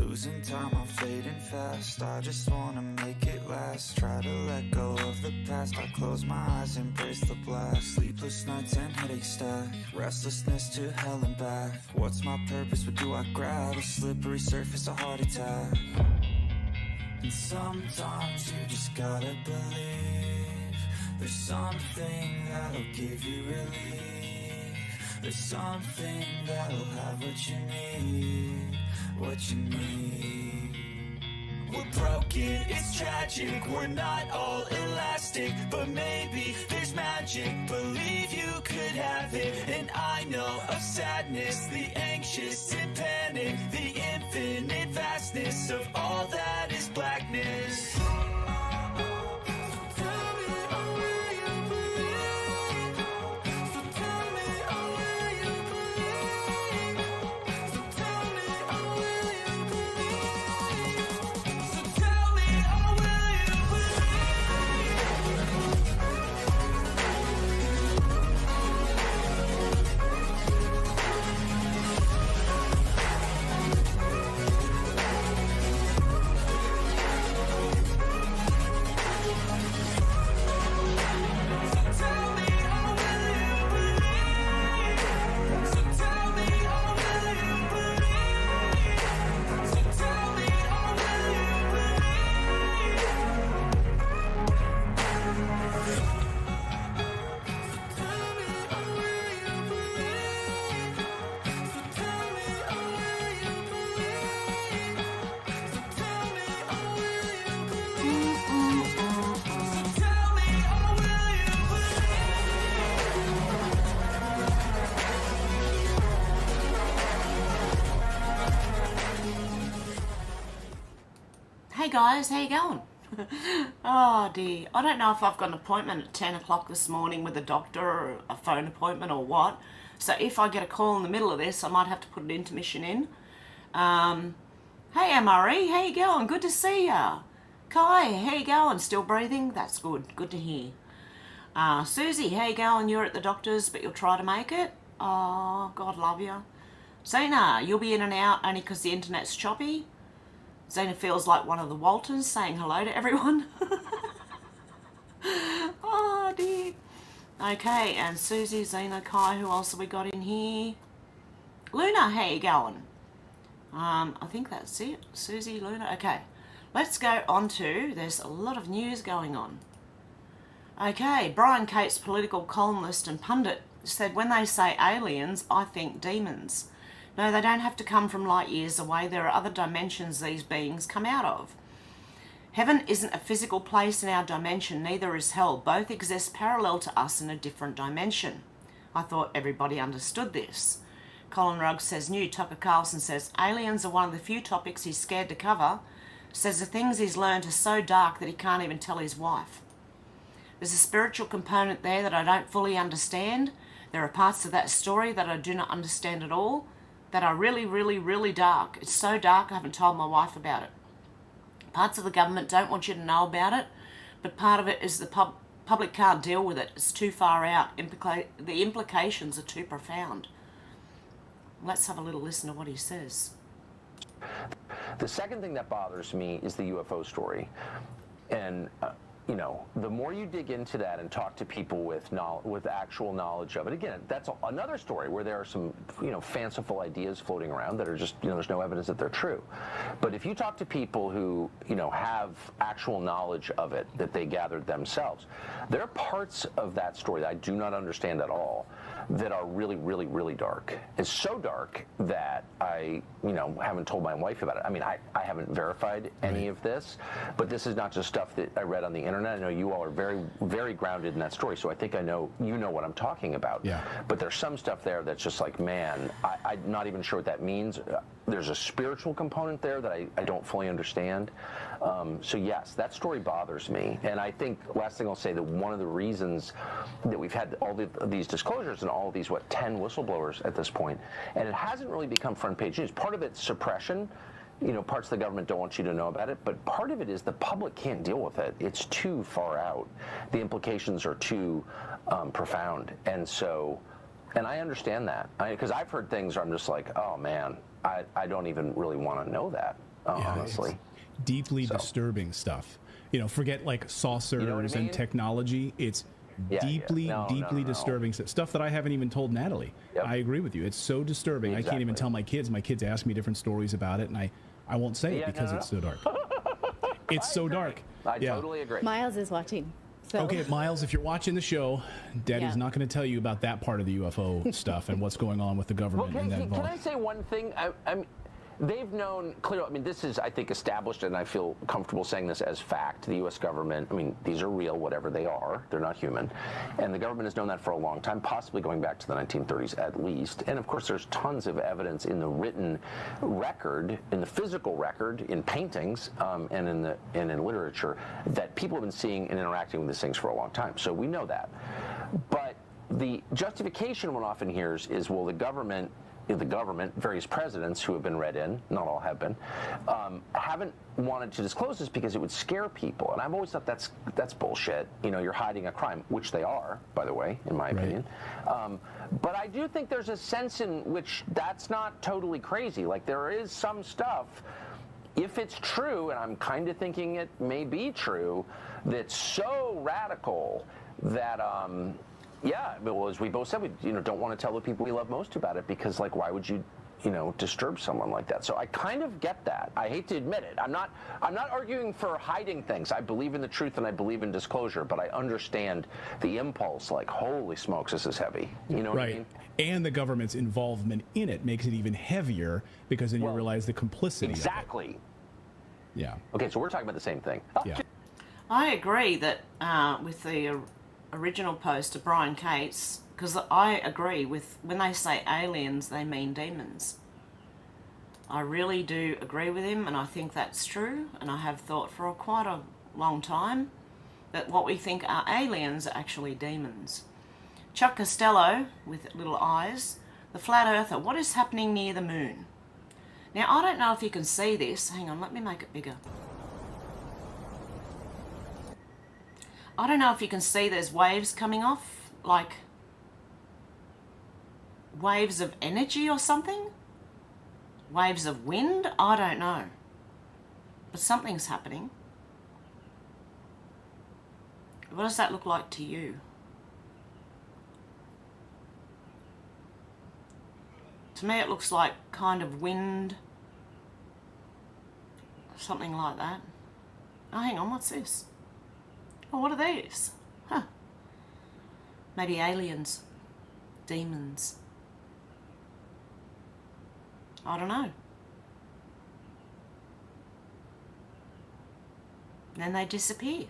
Losing time, I'm fading fast. I just wanna make it last. Try to let go of the past. I close my eyes, embrace the blast. Sleepless nights and headache stack. Restlessness to hell and back. What's my purpose? What do I grab? A slippery surface, a heart attack. And sometimes you just gotta believe. There's something that'll give you relief. There's something that'll have what you need. What you need. We're broken, it's tragic. We're not all elastic, but maybe there's magic. Believe you could have it. And I know of sadness, the anxious and panic, the infinite vastness of all that is blackness. Hey guys, how you going? Oh dear, I don't know if I've got an appointment at 10 o'clock this morning with a doctor or a phone appointment or what. So if I get a call in the middle of this, I might have to put an intermission in. Hey MRE, how you going? Good to see ya. Kai, how you going? Still breathing? That's good. Good to hear. Susie, how you going? You're at the doctor's, but you'll try to make it? Oh, God love you. Zena, you'll be in and out only because the internet's choppy. Zena feels like one of the Waltons saying hello to everyone. Oh dear. Okay, and Susie, Zena, Kai, who else have we got in here? Luna, how you going? I think that's it. Susie, Luna, okay. Let's go on to, there's a lot of news going on. Okay, Brian Cates, political columnist and pundit, said, when they say aliens, I think demons. No, they don't have to come from light years away. There are other dimensions these beings come out of. Heaven isn't a physical place in our dimension, neither is hell. Both exist parallel to us in a different dimension. I thought everybody understood this. Colin Ruggs says new. Tucker Carlson says aliens are one of the few topics he's scared to cover. Says the things he's learned are so dark that he can't even tell his wife. There's a spiritual component there that I don't fully understand. There are parts of that story that I do not understand at all, that are really, really, really dark. It's so dark I haven't told my wife about it. Parts of the government don't want you to know about it, but part of it is the public can't deal with it. It's too far out. The implications are too profound. Let's have a little listen to what he says. The second thing that bothers me is the UFO story. And you know, the more you dig into that and talk to people with actual knowledge of it, again, that's another story where there are some, you know, fanciful ideas floating around that are just, you know, there's no evidence that they're true. But if you talk to people who, you know, have actual knowledge of it that they gathered themselves, there are parts of that story that I do not understand at all that are really, really, really dark. It's so dark that I, you know, haven't told my wife about it. I mean, I haven't verified any of this, but this is not just stuff that I read on the internet. I know you all are very, very grounded in that story, so I think I know, you know what I'm talking about. Yeah. But there's some stuff there that's just like, man, I'm not even sure what that means. There's a spiritual component there that I don't fully understand. So yes, that story bothers me. And I think, last thing I'll say, that one of the reasons that we've had all these disclosures and all of these, 10 whistleblowers at this point, and it hasn't really become front page news. Part of it's suppression. You know, parts of the government don't want you to know about it, but part of it is the public can't deal with it. It's too far out. The implications are too profound. And so, and I understand that. Because I've heard things where I'm just like, oh man, I don't even really want to know that. honestly. It's deeply disturbing stuff. Forget like saucers You know what I mean? and technology. It's deeply disturbing stuff that I haven't even told Natalie. Yep. I agree with you. It's so disturbing. I can't even tell my kids. My kids ask me different stories about it, and I won't say it because it's so dark. It's so dark. I totally agree. Miles is watching. So. Okay, Miles, if you're watching the show, Daddy's not going to tell you about that part of the UFO stuff and what's going on with the government. Well, and can I say one thing? They've known clearly. I mean, this is, I think, established, and I feel comfortable saying this as fact. The U.S. government, I mean, these are real, whatever they are. They're not human. And the government has known that for a long time, possibly going back to the 1930s at least. And, of course, there's tons of evidence in the written record, in the physical record, in paintings, and in literature, that people have been seeing and interacting with these things for a long time. So we know that. But the justification one often hears is, well, the government, various presidents who have been read in, not all have been, haven't wanted to disclose this because it would scare people. And I've always thought that's bullshit. You're hiding a crime, which they are, by the way, in my opinion. But I do think there's a sense in which that's not totally crazy. Like, there is some stuff, if it's true, and I'm kind of thinking it may be true, that's so radical that yeah, well, as we both said, we don't want to tell the people we love most about it because, like, why would you disturb someone like that? So I kind of get that. I hate to admit it. I'm not arguing for hiding things. I believe in the truth and I believe in disclosure, but I understand the impulse. Like, holy smokes, this is heavy. You know what I mean? And the government's involvement in it makes it even heavier because then you realize the complicity. Exactly. Of it. Yeah. Okay, so we're talking about the same thing. Yeah. I agree that with the original post of Brian Cates, because I agree with when they say aliens, they mean demons. I really do agree with him, and I think that's true, and I have thought for quite a long time that what we think are aliens are actually demons. Chuck Costello, with little eyes, the flat earther, what is happening near the moon? Now, I don't know if you can see this. Hang on, let me make it bigger. I don't know if you can see there's waves coming off, like waves of energy or something? Waves of wind? I don't know. But something's happening. What does that look like to you? To me it looks like kind of wind, something like that. Oh, hang on, what's this? Oh, what are these? Huh. Maybe aliens. Demons. I don't know. Then they disappear.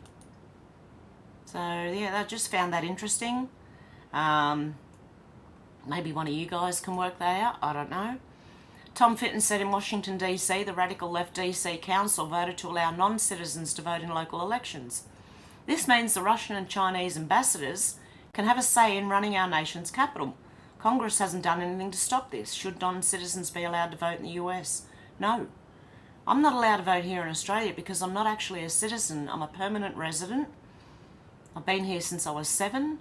So, yeah, I just found that interesting. Maybe one of you guys can work that out. I don't know. Tom Fitton said in Washington, D.C., the radical left D.C. Council voted to allow non-citizens to vote in local elections. This means the Russian and Chinese ambassadors can have a say in running our nation's capital. Congress hasn't done anything to stop this. Should non-citizens be allowed to vote in the US? No. I'm not allowed to vote here in Australia because I'm not actually a citizen. I'm a permanent resident. I've been here since I was 7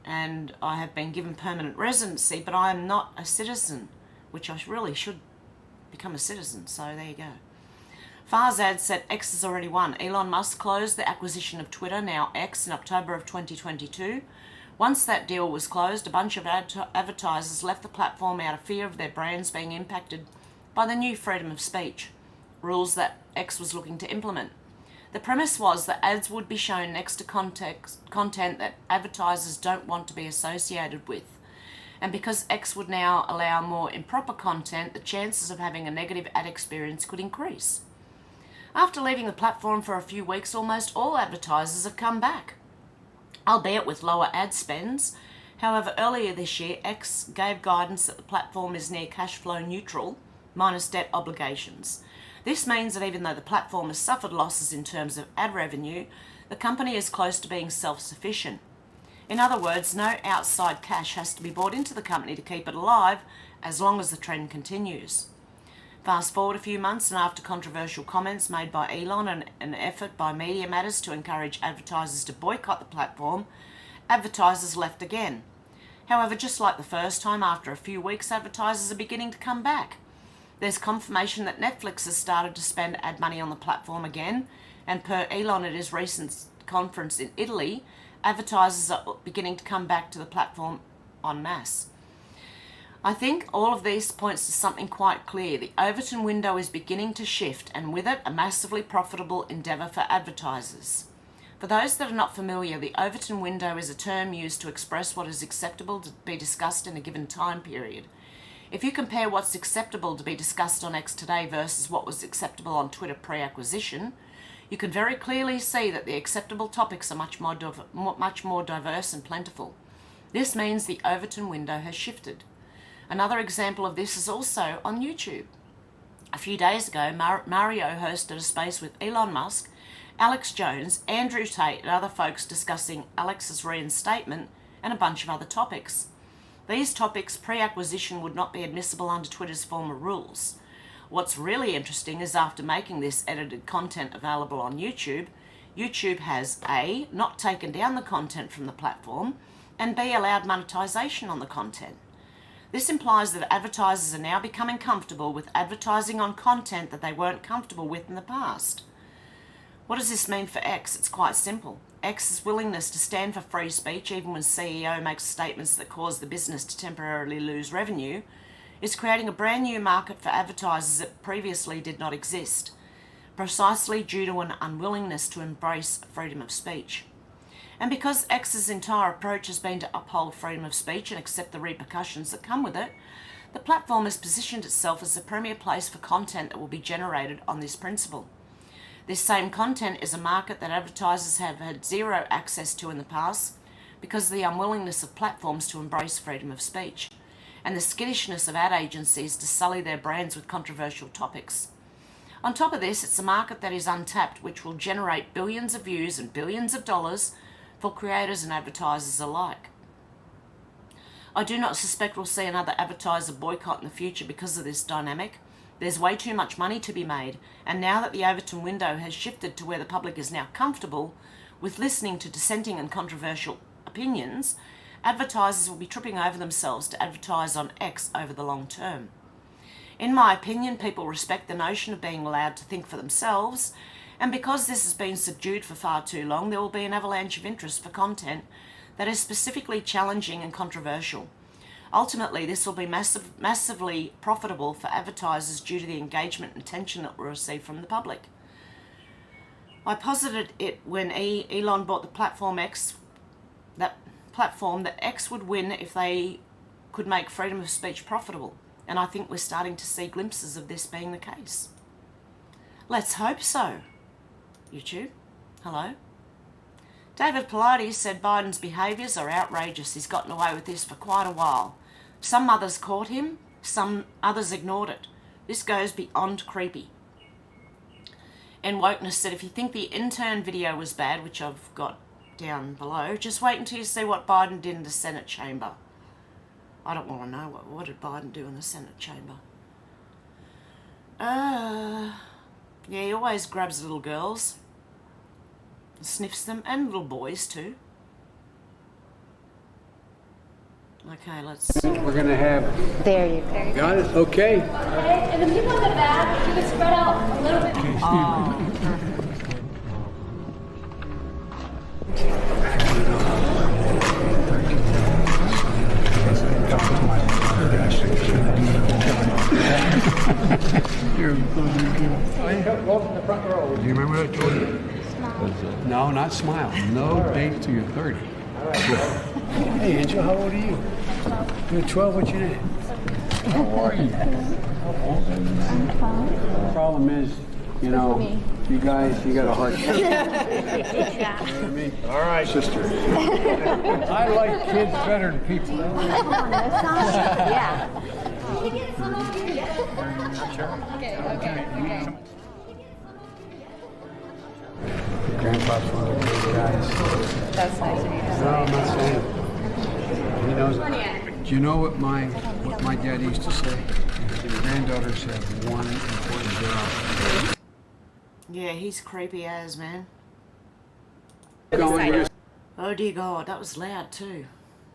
and I have been given permanent residency, but I am not a citizen, which I really should become a citizen. So there you go. Farzad said X has already won. Elon Musk closed the acquisition of Twitter, now X, in October of 2022. Once that deal was closed, a bunch of advertisers left the platform out of fear of their brands being impacted by the new freedom of speech rules that X was looking to implement. The premise was that ads would be shown next to content that advertisers don't want to be associated with. And because X would now allow more improper content, the chances of having a negative ad experience could increase. After leaving the platform for a few weeks, almost all advertisers have come back, albeit with lower ad spends. However, earlier this year, X gave guidance that the platform is near cash flow neutral, minus debt obligations. This means that even though the platform has suffered losses in terms of ad revenue, the company is close to being self-sufficient. In other words, no outside cash has to be brought into the company to keep it alive as long as the trend continues. Fast forward a few months, and after controversial comments made by Elon and an effort by Media Matters to encourage advertisers to boycott the platform, advertisers left again. However, just like the first time, after a few weeks, advertisers are beginning to come back. There's confirmation that Netflix has started to spend ad money on the platform again, and per Elon at his recent conference in Italy, advertisers are beginning to come back to the platform en masse. I think all of these points to something quite clear. The Overton window is beginning to shift, and with it, a massively profitable endeavour for advertisers. For those that are not familiar, the Overton window is a term used to express what is acceptable to be discussed in a given time period. If you compare what's acceptable to be discussed on X today versus what was acceptable on Twitter pre-acquisition, you can very clearly see that the acceptable topics are much more diverse and plentiful. This means the Overton window has shifted. Another example of this is also on YouTube. A few days ago, Mario hosted a space with Elon Musk, Alex Jones, Andrew Tate, and other folks discussing Alex's reinstatement and a bunch of other topics. These topics pre-acquisition would not be admissible under Twitter's former rules. What's really interesting is after making this edited content available on YouTube, YouTube has A, not taken down the content from the platform, and B, allowed monetization on the content. This implies that advertisers are now becoming comfortable with advertising on content that they weren't comfortable with in the past. What does this mean for X? It's quite simple. X's willingness to stand for free speech, even when CEO makes statements that cause the business to temporarily lose revenue, is creating a brand new market for advertisers that previously did not exist, precisely due to an unwillingness to embrace freedom of speech. And because X's entire approach has been to uphold freedom of speech and accept the repercussions that come with it, the platform has positioned itself as the premier place for content that will be generated on this principle. This same content is a market that advertisers have had zero access to in the past because of the unwillingness of platforms to embrace freedom of speech and the skittishness of ad agencies to sully their brands with controversial topics. On top of this, it's a market that is untapped, which will generate billions of views and billions of dollars for creators and advertisers alike. I do not suspect we'll see another advertiser boycott in the future because of this dynamic. There's way too much money to be made, and now that the Overton window has shifted to where the public is now comfortable with listening to dissenting and controversial opinions, advertisers will be tripping over themselves to advertise on X over the long term. In my opinion, people respect the notion of being allowed to think for themselves, and because this has been subdued for far too long, there will be an avalanche of interest for content that is specifically challenging and controversial. Ultimately, this will be massively profitable for advertisers due to the engagement and attention that will receive from the public. I posited it when Elon bought the platform X, that X would win if they could make freedom of speech profitable, and I think we're starting to see glimpses of this being the case. Let's hope so. YouTube, hello. David Pilates said Biden's behaviours are outrageous. He's gotten away with this for quite a while. Some others caught him, some others ignored it. This goes beyond creepy. And Wokeness said, if you think the intern video was bad, which I've got down below, just wait until you see what Biden did in the Senate chamber. I don't want to know what did Biden do in the Senate chamber. Yeah, he always grabs little girls, sniffs them, and little boys too. Okay, let's... We're going to have... There you go. Got it? Okay. Okay, and the people in the back, you can spread out a little bit. Welcome to the front row. Do you remember what I told you? No, not smile. No date till you're 30. All right. Hey, Angel, how old are you? 12. You're 12. What's your name? How are you? The problem is, you know, you guys, you got a hard time. Yeah. You know what I mean? All right, sister. I like kids better than people. Yeah. Okay. Grandpa's one of those guys. That's nice of you. No, I'm not saying. He knows. Do you know what my dad used to say? His granddaughters have one important job. Yeah, he's creepy as, man. Going. Oh dear God, that was loud too.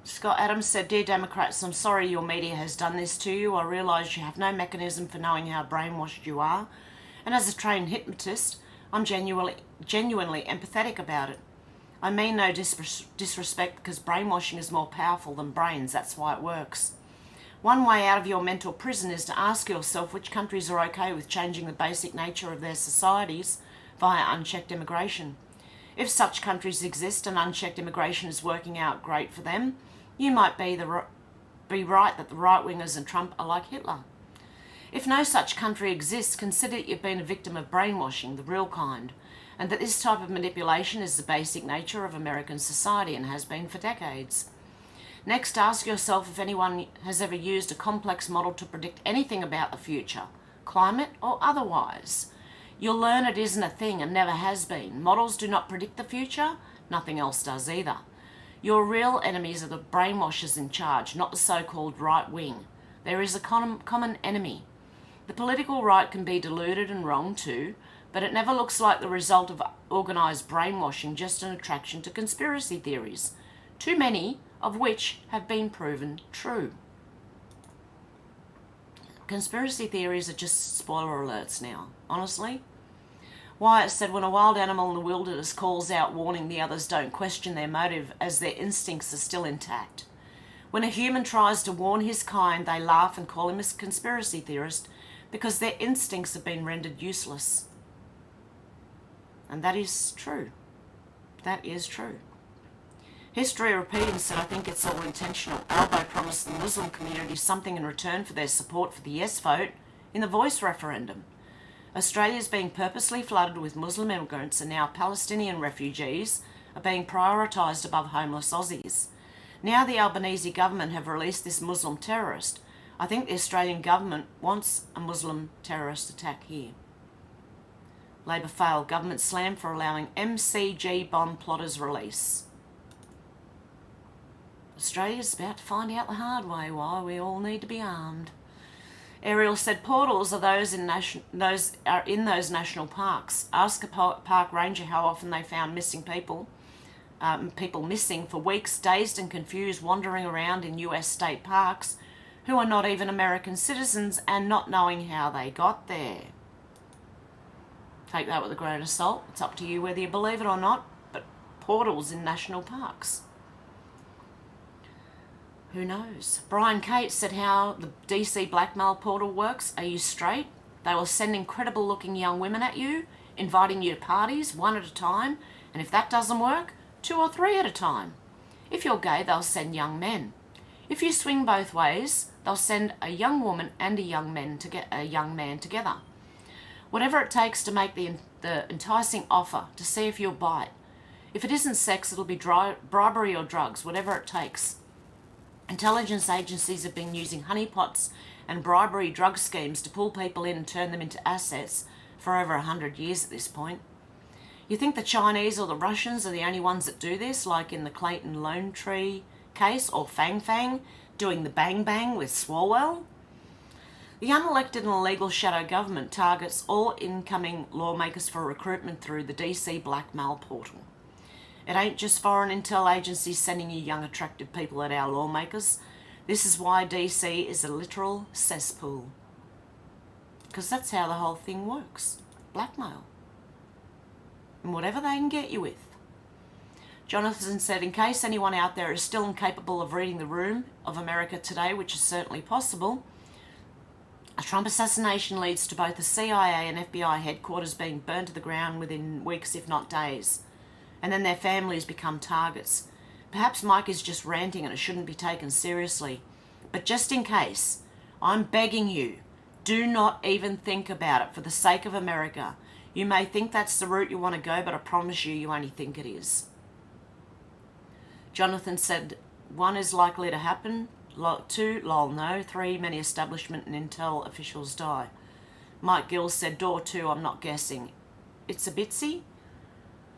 Scott Adams said, Dear Democrats, I'm sorry your media has done this to you. I realise you have no mechanism for knowing how brainwashed you are. And as a trained hypnotist, I'm genuinely empathetic about it. I mean no disrespect, because brainwashing is more powerful than brains. That's why it works. One way out of your mental prison is to ask yourself which countries are okay with changing the basic nature of their societies via unchecked immigration. If such countries exist and unchecked immigration is working out great for them, you might be right that the right-wingers and Trump are like Hitler. If no such country exists, consider that you've been a victim of brainwashing, the real kind, and that this type of manipulation is the basic nature of American society and has been for decades. Next, ask yourself if anyone has ever used a complex model to predict anything about the future, climate or otherwise. You'll learn it isn't a thing and never has been. Models do not predict the future, nothing else does either. Your real enemies are the brainwashers in charge, not the so-called right wing. There is a common enemy. The political right can be deluded and wrong too, but it never looks like the result of organised brainwashing, just an attraction to conspiracy theories, too many of which have been proven true. Conspiracy theories are just spoiler alerts now, honestly. Wyatt said, when a wild animal in the wilderness calls out warning, the others don't question their motive as their instincts are still intact. When a human tries to warn his kind, they laugh and call him a conspiracy theorist because their instincts have been rendered useless. And that is true. That is true. History repeating said, I think it's all intentional. Albo promised the Muslim community something in return for their support for the yes vote in the voice referendum. Australia is being purposely flooded with Muslim immigrants, and now Palestinian refugees are being prioritised above homeless Aussies. Now the Albanese government have released this Muslim terrorist. I think the Australian government wants a Muslim terrorist attack here. Labor failed. Government slammed for allowing MCG bomb plotters release. Australia's about to find out the hard way why we all need to be armed. Ariel said portals are those in those national parks. Ask a park ranger how often they found missing people missing for weeks, dazed and confused, wandering around in US state parks, who are not even American citizens and not knowing how they got there. Take that with a grain of salt. It's up to you whether you believe it or not, but portals in national parks. Who knows? Brian Cates said how the DC blackmail portal works. Are you straight? They will send incredible looking young women at you, inviting you to parties one at a time, and if that doesn't work, 2 or 3 at a time. If you're gay, they'll send young men. If you swing both ways, they'll send a young woman and a young man together. Whatever it takes to make the enticing offer to see if you'll bite. If it isn't sex, it'll be bribery or drugs, whatever it takes. Intelligence agencies have been using honeypots and bribery drug schemes to pull people in and turn them into assets for over 100 years at this point. You think the Chinese or the Russians are the only ones that do this, like in the Clayton Lone Tree case, or Fang Fang doing the bang bang with Swalwell? The unelected and illegal shadow government targets all incoming lawmakers for recruitment through the DC blackmail portal. It ain't just foreign intel agencies sending you young attractive people at our lawmakers. This is why DC is a literal cesspool. Because that's how the whole thing works. Blackmail. And whatever they can get you with. Jonathan said, in case anyone out there is still incapable of reading the room of America today, which is certainly possible, a Trump assassination leads to both the CIA and FBI headquarters being burned to the ground within weeks, if not days. And then their families become targets. Perhaps Mike is just ranting and it shouldn't be taken seriously. But just in case, I'm begging you, do not even think about it for the sake of America. You may think that's the route you want to go, but I promise you, you only think it is. Jonathan said, 1 is likely to happen. 2, lol, no. 3, many establishment and intel officials die. Mike Gill said, door 2, I'm not guessing. It's a bitsy?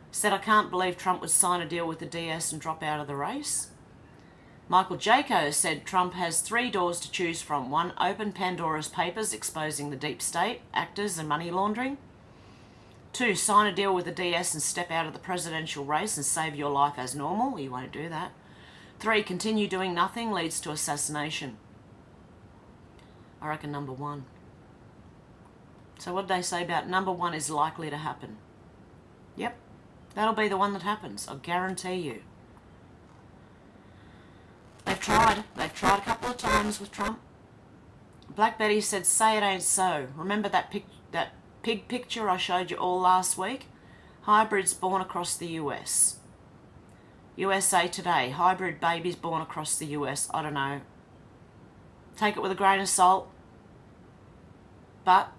Said, I can't believe Trump would sign a deal with the DS and drop out of the race. Michael Jaco said Trump has 3 doors to choose from. 1, open Pandora's papers exposing the deep state, actors and money laundering. 2, sign a deal with the DS and step out of the presidential race and save your life as normal. He won't do that. 3, continue doing nothing leads to assassination. I reckon number 1. So what did they say about number 1 is likely to happen? Yep, that'll be the one that happens, I guarantee you. They've tried a couple of times with Trump. Black Betty said, say it ain't so. Remember that pig picture I showed you all last week? Hybrids born across the US. USA Today, hybrid babies born across the US. I don't know. Take it with a grain of salt. But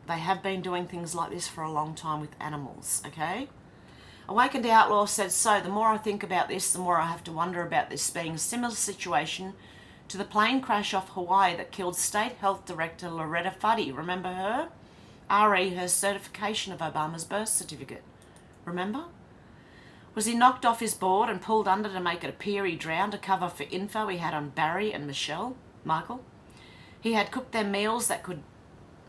they have been doing things like this for a long time with animals, okay? Awakened Outlaw said, so the more I think about this, the more I have to wonder about this being a similar situation to the plane crash off Hawaii that killed State Health Director Loretta Fuddy. Remember her? RE, her certification of Obama's birth certificate. Remember? Was he knocked off his board and pulled under to make it appear he drowned to cover for info he had on Barry and Michael? He had cooked their meals that could...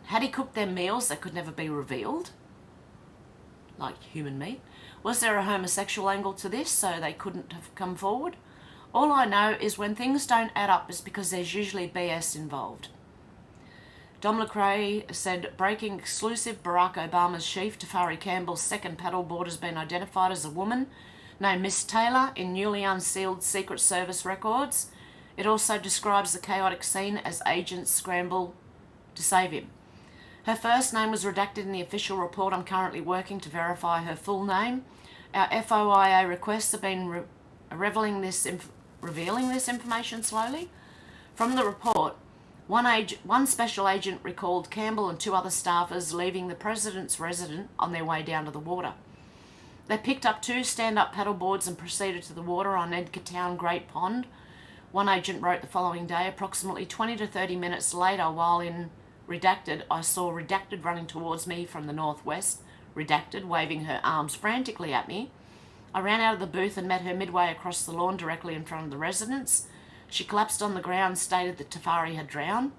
Had he cooked their meals that could never be revealed? Like human meat? Was there a homosexual angle to this so they couldn't have come forward? All I know is when things don't add up is because there's usually BS involved. Dom Lecrae said, breaking exclusive, Barack Obama's chief, Tafari Campbell's second paddleboard has been identified as a woman named Miss Taylor in newly unsealed Secret Service records. It also describes the chaotic scene as agents scramble to save him. Her first name was redacted in the official report. I'm currently working to verify her full name. Our FOIA requests have been revealing this information slowly. From the report, one special agent recalled Campbell and 2 other staffers leaving the president's residence on their way down to the water. They picked up 2 stand-up paddleboards and proceeded to the water on Edgartown Great Pond. One agent wrote the following day, approximately 20 to 30 minutes later, while in Redacted, I saw Redacted running towards me from the northwest, Redacted waving her arms frantically at me. I ran out of the booth and met her midway across the lawn directly in front of the residence. She collapsed on the ground, stated that Tafari had drowned.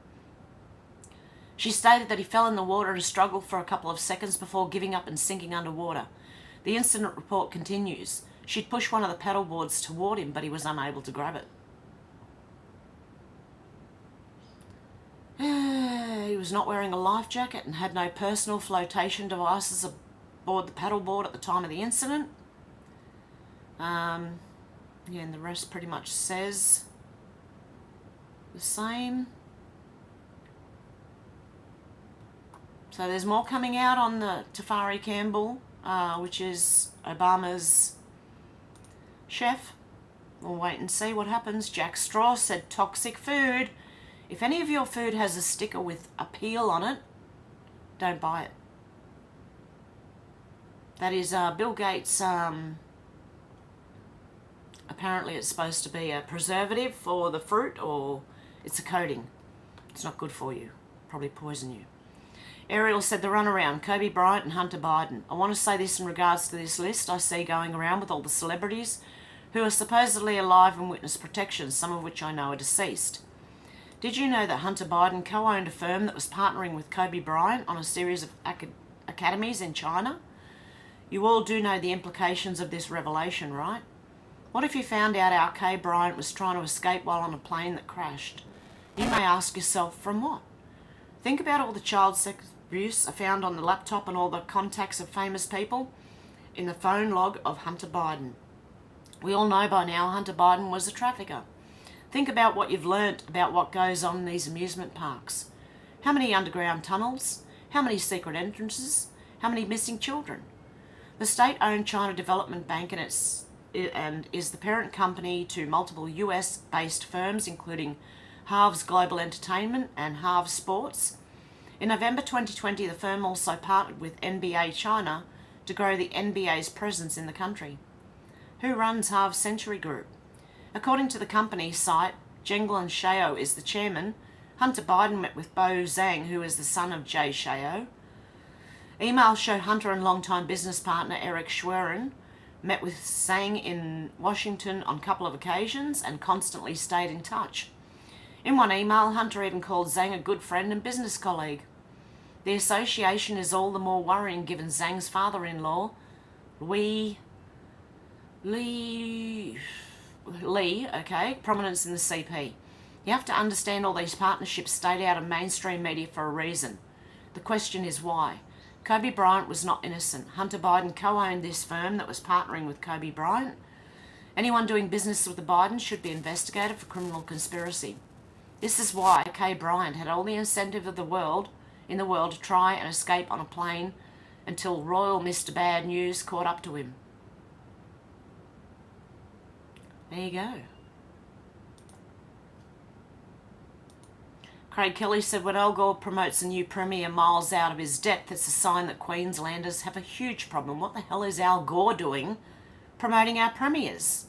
She stated that he fell in the water and struggled for a couple of seconds before giving up and sinking underwater. The incident report continues. She'd pushed one of the paddleboards toward him, but he was unable to grab it. He was not wearing a life jacket and had no personal flotation devices aboard the paddleboard at the time of the incident. And the rest pretty much says the same. So there's more coming out on the Tafari Campbell, which is Obama's chef. We'll wait and see what happens. Jack Straw said toxic food. If any of your food has a sticker with a peel on it, don't buy it. That is Bill Gates, apparently it's supposed to be a preservative for the fruit, or it's a coating. It's not good for you. Probably poison you. Ariel said the runaround, Kobe Bryant and Hunter Biden. I want to say this in regards to this list I see going around with all the celebrities who are supposedly alive and witness protection, some of which I know are deceased. Did you know that Hunter Biden co-owned a firm that was partnering with Kobe Bryant on a series of academies in China? You all do know the implications of this revelation, right? What if you found out our K. Bryant was trying to escape while on a plane that crashed? You may ask yourself, from what? Think about all the child sex abuse found on the laptop and all the contacts of famous people in the phone log of Hunter Biden. We all know by now Hunter Biden was a trafficker. Think about what you've learnt about what goes on in these amusement parks. How many underground tunnels? How many secret entrances? How many missing children? The state-owned China Development Bank and is the parent company to multiple US-based firms, including Harv's Global Entertainment and Harv Sports. In November 2020, the firm also partnered with NBA China to grow the NBA's presence in the country. Who runs Harv Century Group? According to the company site, Zhenglan Shao is the chairman. Hunter Biden met with Bo Zhang, who is the son of Jay Shao. Emails show Hunter and longtime business partner Eric Schwerin met with Zhang in Washington on a couple of occasions and constantly stayed in touch. In one email, Hunter even called Zhang a good friend and business colleague. The association is all the more worrying given Zhang's father-in-law, Lee, Lee, okay, prominence in the CP. You have to understand all these partnerships stayed out of mainstream media for a reason. The question is why? Kobe Bryant was not innocent. Hunter Biden co-owned this firm that was partnering with Kobe Bryant. Anyone doing business with the Bidens should be investigated for criminal conspiracy. This is why Kay Bryant had all the incentive of the world to try and escape on a plane until Royal Mr. Bad News caught up to him. There you go. Craig Kelly said, when Al Gore promotes a new premier miles out of his depth, it's a sign that Queenslanders have a huge problem. What the hell is Al Gore doing promoting our premiers?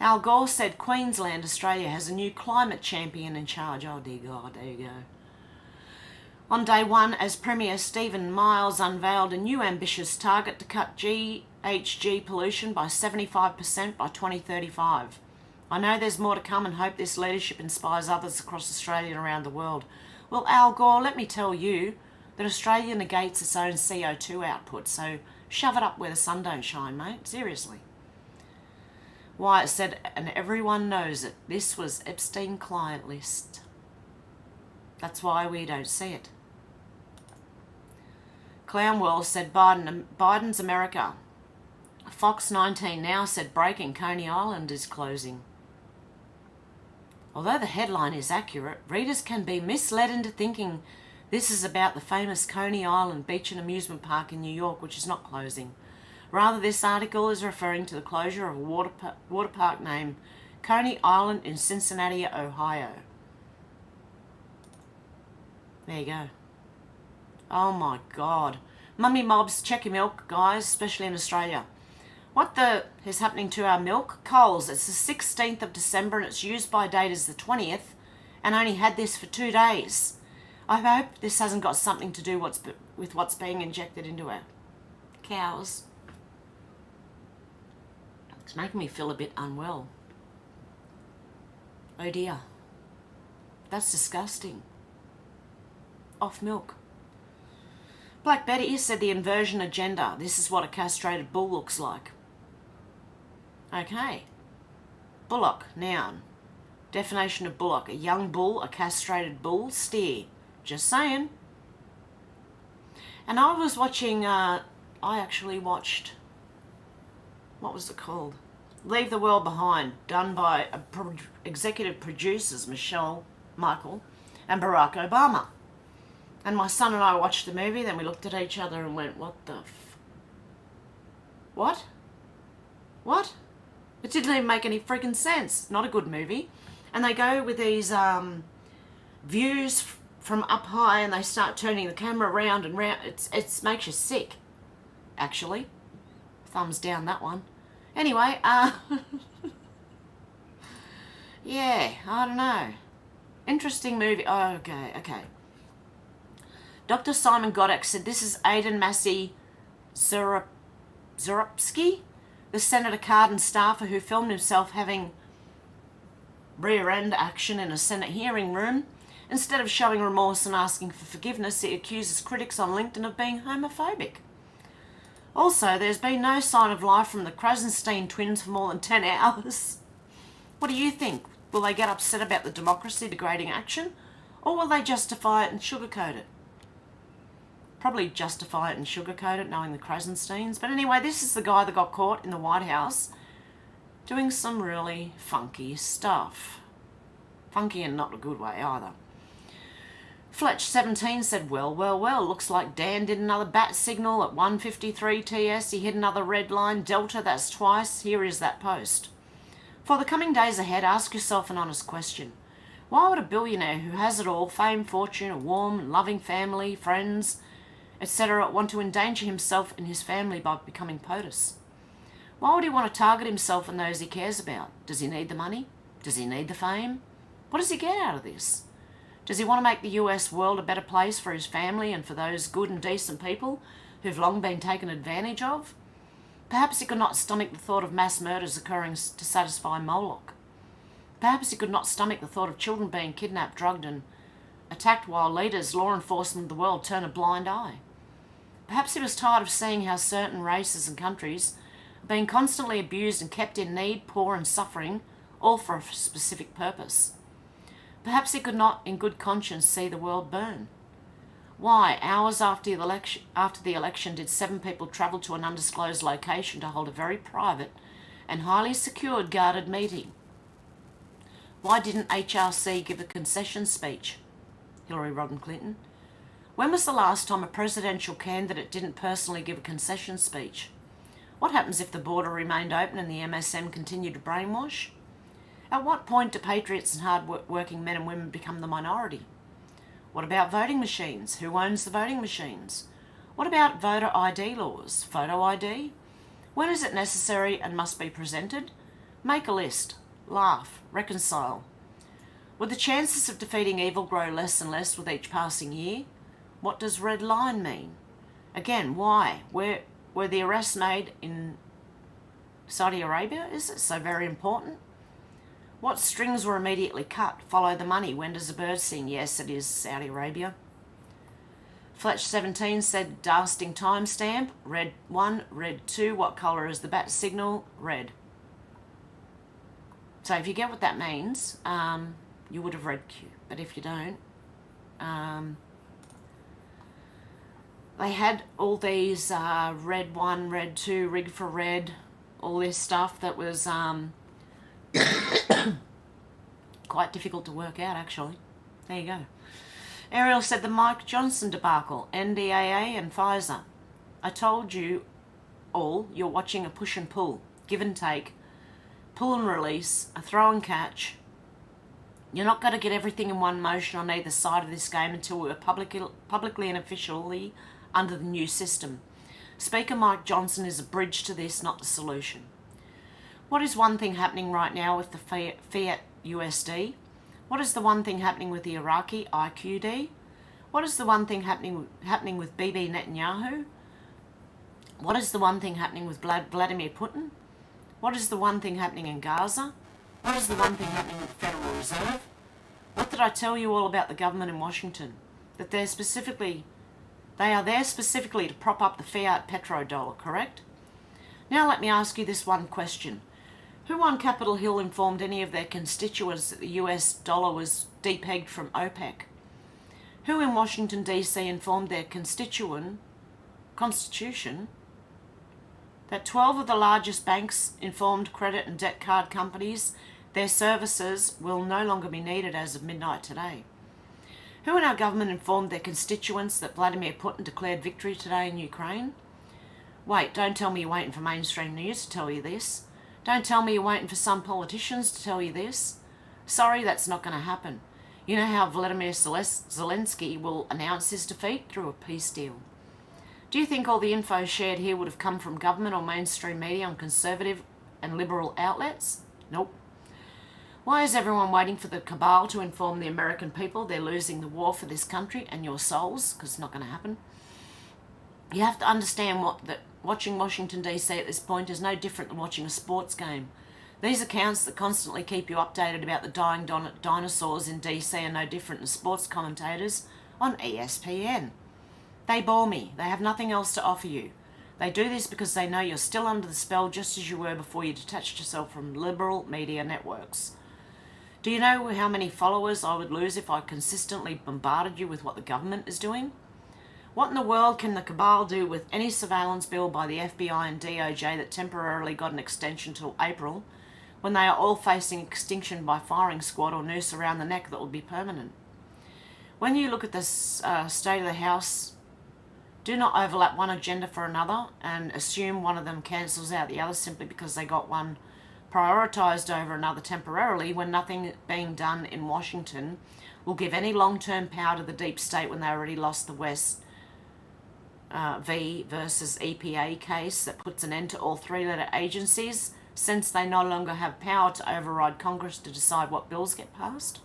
Al Gore said Queensland, Australia, has a new climate champion in charge. Oh dear God, there you go. On day one, as Premier, Stephen Miles unveiled a new ambitious target to cut GHG pollution by 75% by 2035. I know there's more to come and hope this leadership inspires others across Australia and around the world. Well, Al Gore, let me tell you that Australia negates its own CO2 output, so shove it up where the sun don't shine, mate. Seriously. Wyatt said, and everyone knows it, this was Epstein client list. That's why we don't see it. Clownwell said, Biden's America. Fox 19 now said, breaking, Coney Island is closing. Although the headline is accurate, readers can be misled into thinking this is about the famous Coney Island beach and amusement park in New York, which is not closing. Rather, this article is referring to the closure of a water park named Coney Island in Cincinnati, Ohio. There you go. Oh my God. Mummy mobs, check your milk, guys, especially in Australia. What the is happening to our milk? Coles, it's the 16th of December and its use by date is the 20th and only had this for 2 days. I hope this hasn't got something to do with what's being injected into our cows. It's making me feel a bit unwell. Oh dear. That's disgusting. Off milk. Black Betty said the inversion agenda. This is what a castrated bull looks like. Okay. Bullock, noun. Definition of bullock. A young bull, a castrated bull, steer. Just saying. And I was watching, I actually watched, what was it called? Leave the World Behind, done by executive producers Michael and Barack Obama. And my son and I watched the movie, then we looked at each other and went, what the What? What? It didn't even make any freaking sense. Not a good movie. And they go with these views from up high and they start turning the camera round and round. It makes you sick, actually. Thumbs down that one. Anyway, yeah, I don't know. Interesting movie. Oh, okay. Dr. Simon Godek said this is Aidan Massey Zorupski, the Senator Cardin staffer who filmed himself having rear-end action in a Senate hearing room. Instead of showing remorse and asking for forgiveness, he accuses critics on LinkedIn of being homophobic. Also, there's been no sign of life from the Krasenstein twins for more than 10 hours. What do you think? Will they get upset about the democracy degrading action, or will they justify it and sugarcoat it? Probably justify it and sugarcoat it, knowing the Krasensteins. But anyway, this is the guy that got caught in the White House doing some really funky stuff. Funky in not a good way either. Fletch17 said, well, looks like Dan did another bat signal at 1:53 TS. He hit another red line. Delta, that's twice. Here is that post. For the coming days ahead, ask yourself an honest question. Why would a billionaire who has it all, fame, fortune, a warm and loving family, friends, etc., want to endanger himself and his family by becoming POTUS? Why would he want to target himself and those he cares about? Does he need the money? Does he need the fame? What does he get out of this? Does he want to make the US world a better place for his family and for those good and decent people who've long been taken advantage of? Perhaps he could not stomach the thought of mass murders occurring to satisfy Moloch. Perhaps he could not stomach the thought of children being kidnapped, drugged and attacked while leaders, law enforcement of the world turn a blind eye. Perhaps he was tired of seeing how certain races and countries being constantly abused and kept in need, poor and suffering, all for a specific purpose. Perhaps he could not in good conscience see the world burn. Why, hours after the election, did 7 people travel to an undisclosed location to hold a very private and highly secured guarded meeting? Why didn't HRC give a concession speech? Hillary Rodham Clinton. When was the last time a presidential candidate didn't personally give a concession speech? What happens if the border remained open and the MSM continued to brainwash? At what point do patriots and hard-working men and women become the minority? What about voting machines? Who owns the voting machines? What about voter ID laws? Photo ID? When is it necessary and must be presented? Make a list. Laugh. Reconcile. Would the chances of defeating evil grow less and less with each passing year? What does red line mean? Again, why? Were the arrests made in Saudi Arabia? Is it so very important? What strings were immediately cut? Follow the money. When does a bird sing? Yes, it is Saudi Arabia. Fletch 17 said, Dasting timestamp. Red 1, red 2. What colour is the bat signal? Red. So if you get what that means, you would have read Q. But if you don't, they had all these red 1, red 2, rig for red, all this stuff that was quite difficult to work out, actually. There you go. Ariel said the Mike Johnson debacle, NDAA and Pfizer. I told you all you're watching a push and pull, give and take, pull and release, a throw and catch. You're not going to get everything in one motion on either side of this game until we're publicly and officially under the new system. Speaker Mike Johnson is a bridge to this, not the solution. What is one thing happening right now with the fiat USD? What is the one thing happening with the Iraqi IQD? What is the one thing happening with Bibi Netanyahu? What is the one thing happening with Vladimir Putin? What is the one thing happening in Gaza? What is the one thing happening with the Federal Reserve? What did I tell you all about the government in Washington? That they are there specifically to prop up the fiat petrodollar, correct? Now let me ask you this one question. Who on Capitol Hill informed any of their constituents that the US dollar was depegged from OPEC? Who in Washington, DC informed their constitution that 12 of the largest banks informed credit and debt card companies their services will no longer be needed as of midnight today? Who in our government informed their constituents that Vladimir Putin declared victory today in Ukraine? Wait, don't tell me you're waiting for mainstream news to tell you this. Don't tell me you're waiting for some politicians to tell you this. Sorry, that's not going to happen. You know how Vladimir Zelensky will announce his defeat? Through a peace deal. Do you think all the info shared here would have come from government or mainstream media on conservative and liberal outlets? Nope. Why is everyone waiting for the cabal to inform the American people they're losing the war for this country and your souls? Because it's not going to happen. You have to understand that watching Washington DC at this point is no different than watching a sports game. These accounts that constantly keep you updated about the dying dinosaurs in DC are no different than sports commentators on ESPN. They bore me. They have nothing else to offer you. They do this because they know you're still under the spell just as you were before you detached yourself from liberal media networks. Do you know how many followers I would lose if I consistently bombarded you with what the government is doing? What in the world can the cabal do with any surveillance bill by the FBI and DOJ that temporarily got an extension till April, when they are all facing extinction by firing squad or noose around the neck that will be permanent? When you look at this state of the House, do not overlap one agenda for another and assume one of them cancels out the other simply because they got one prioritised over another temporarily, when nothing being done in Washington will give any long-term power to the deep state when they already lost the West v versus EPA case that puts an end to all three-letter agencies, since they no longer have power to override Congress to decide what bills get passed.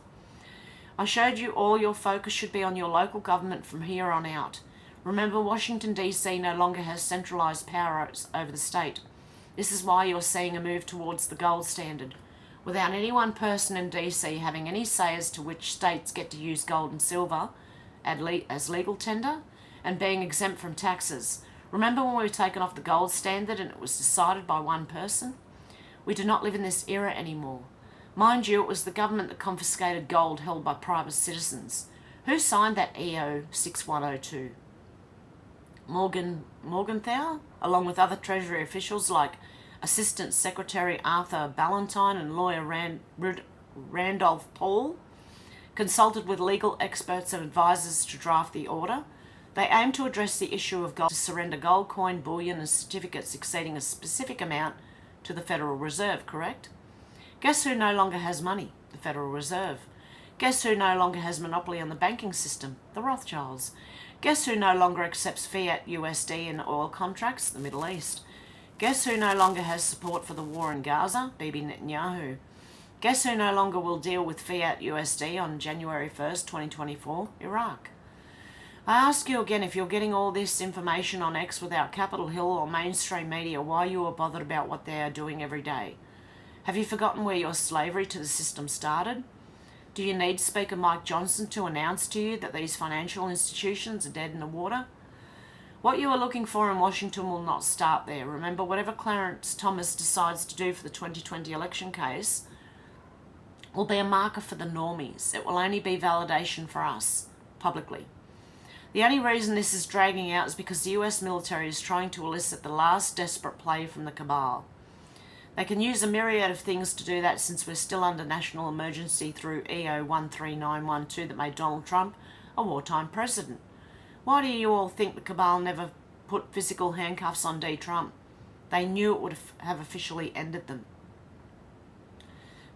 I showed you all your focus should be on your local government from here on out. Remember, Washington DC no longer has centralised power over the state. This is why you're seeing a move towards the gold standard, without any one person in DC having any say as to which states get to use gold and silver as legal tender, and being exempt from taxes. Remember when we were taken off the gold standard and it was decided by one person? We do not live in this era anymore. Mind you, it was the government that confiscated gold held by private citizens. Who signed that EO 6102? Morgenthau, along with other Treasury officials like Assistant Secretary Arthur Ballantyne and lawyer Randolph Paul, consulted with legal experts and advisors to draft the order. They aim to address the issue of gold to surrender gold coin, bullion and certificates exceeding a specific amount to the Federal Reserve, correct? Guess who no longer has money? The Federal Reserve. Guess who no longer has monopoly on the banking system? The Rothschilds. Guess who no longer accepts fiat USD in oil contracts? The Middle East. Guess who no longer has support for the war in Gaza? Bibi Netanyahu. Guess who no longer will deal with fiat USD on January 1st, 2024? Iraq. I ask you again, if you're getting all this information on X without Capitol Hill or mainstream media, why you are bothered about what they are doing every day? Have you forgotten where your slavery to the system started? Do you need Speaker Mike Johnson to announce to you that these financial institutions are dead in the water? What you are looking for in Washington will not start there. Remember, whatever Clarence Thomas decides to do for the 2020 election case will be a marker for the normies. It will only be validation for us, publicly. The only reason this is dragging out is because the US military is trying to elicit the last desperate play from the cabal. They can use a myriad of things to do that since we're still under national emergency through EO 13912 that made Donald Trump a wartime president. Why do you all think the cabal never put physical handcuffs on D. Trump? They knew it would have officially ended them.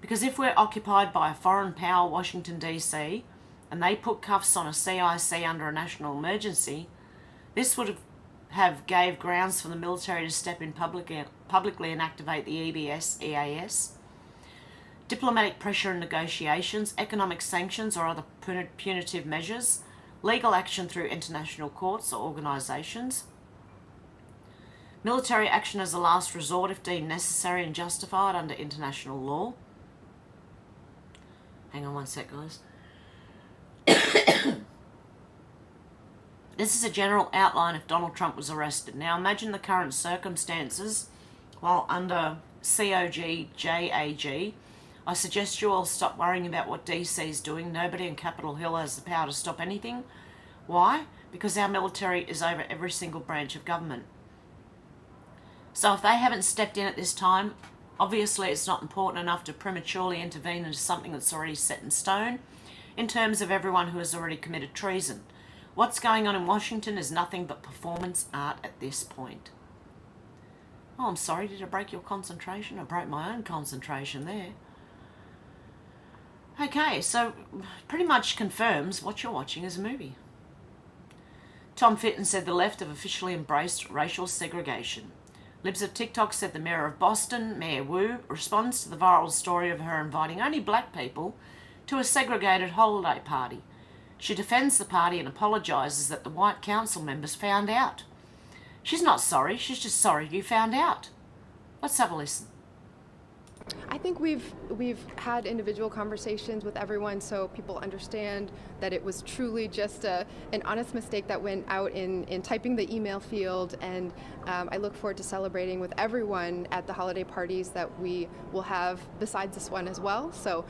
Because if we're occupied by a foreign power, Washington DC, and they put cuffs on a CIC under a national emergency, this would have gave grounds for the military to step in publicly and activate the EAS. Diplomatic pressure and negotiations, economic sanctions or other punitive measures, legal action through international courts or organisations, military action as a last resort if deemed necessary and justified under international law. Hang on one sec, guys. This is a general outline if Donald Trump was arrested. Now imagine the current circumstances while under COG-JAG. I suggest you all stop worrying about what DC is doing. Nobody in Capitol Hill has the power to stop anything. Why? Because our military is over every single branch of government. So if they haven't stepped in at this time, obviously it's not important enough to prematurely intervene into something that's already set in stone in terms of everyone who has already committed treason. What's going on in Washington is nothing but performance art at this point. Oh, I'm sorry, did I break your concentration? I broke my own concentration there. Okay, so pretty much confirms what you're watching is a movie. Tom Fitton said the left have officially embraced racial segregation. Libs of TikTok said the mayor of Boston, Mayor Wu, responds to the viral story of her inviting only black people to a segregated holiday party. She defends the party and apologises that the white council members found out. She's not sorry, she's just sorry you found out. Let's have a listen. I think we've had individual conversations with everyone so people understand that it was truly just an honest mistake that went out in typing the email field, and I look forward to celebrating with everyone at the holiday parties that we will have besides this one as well. So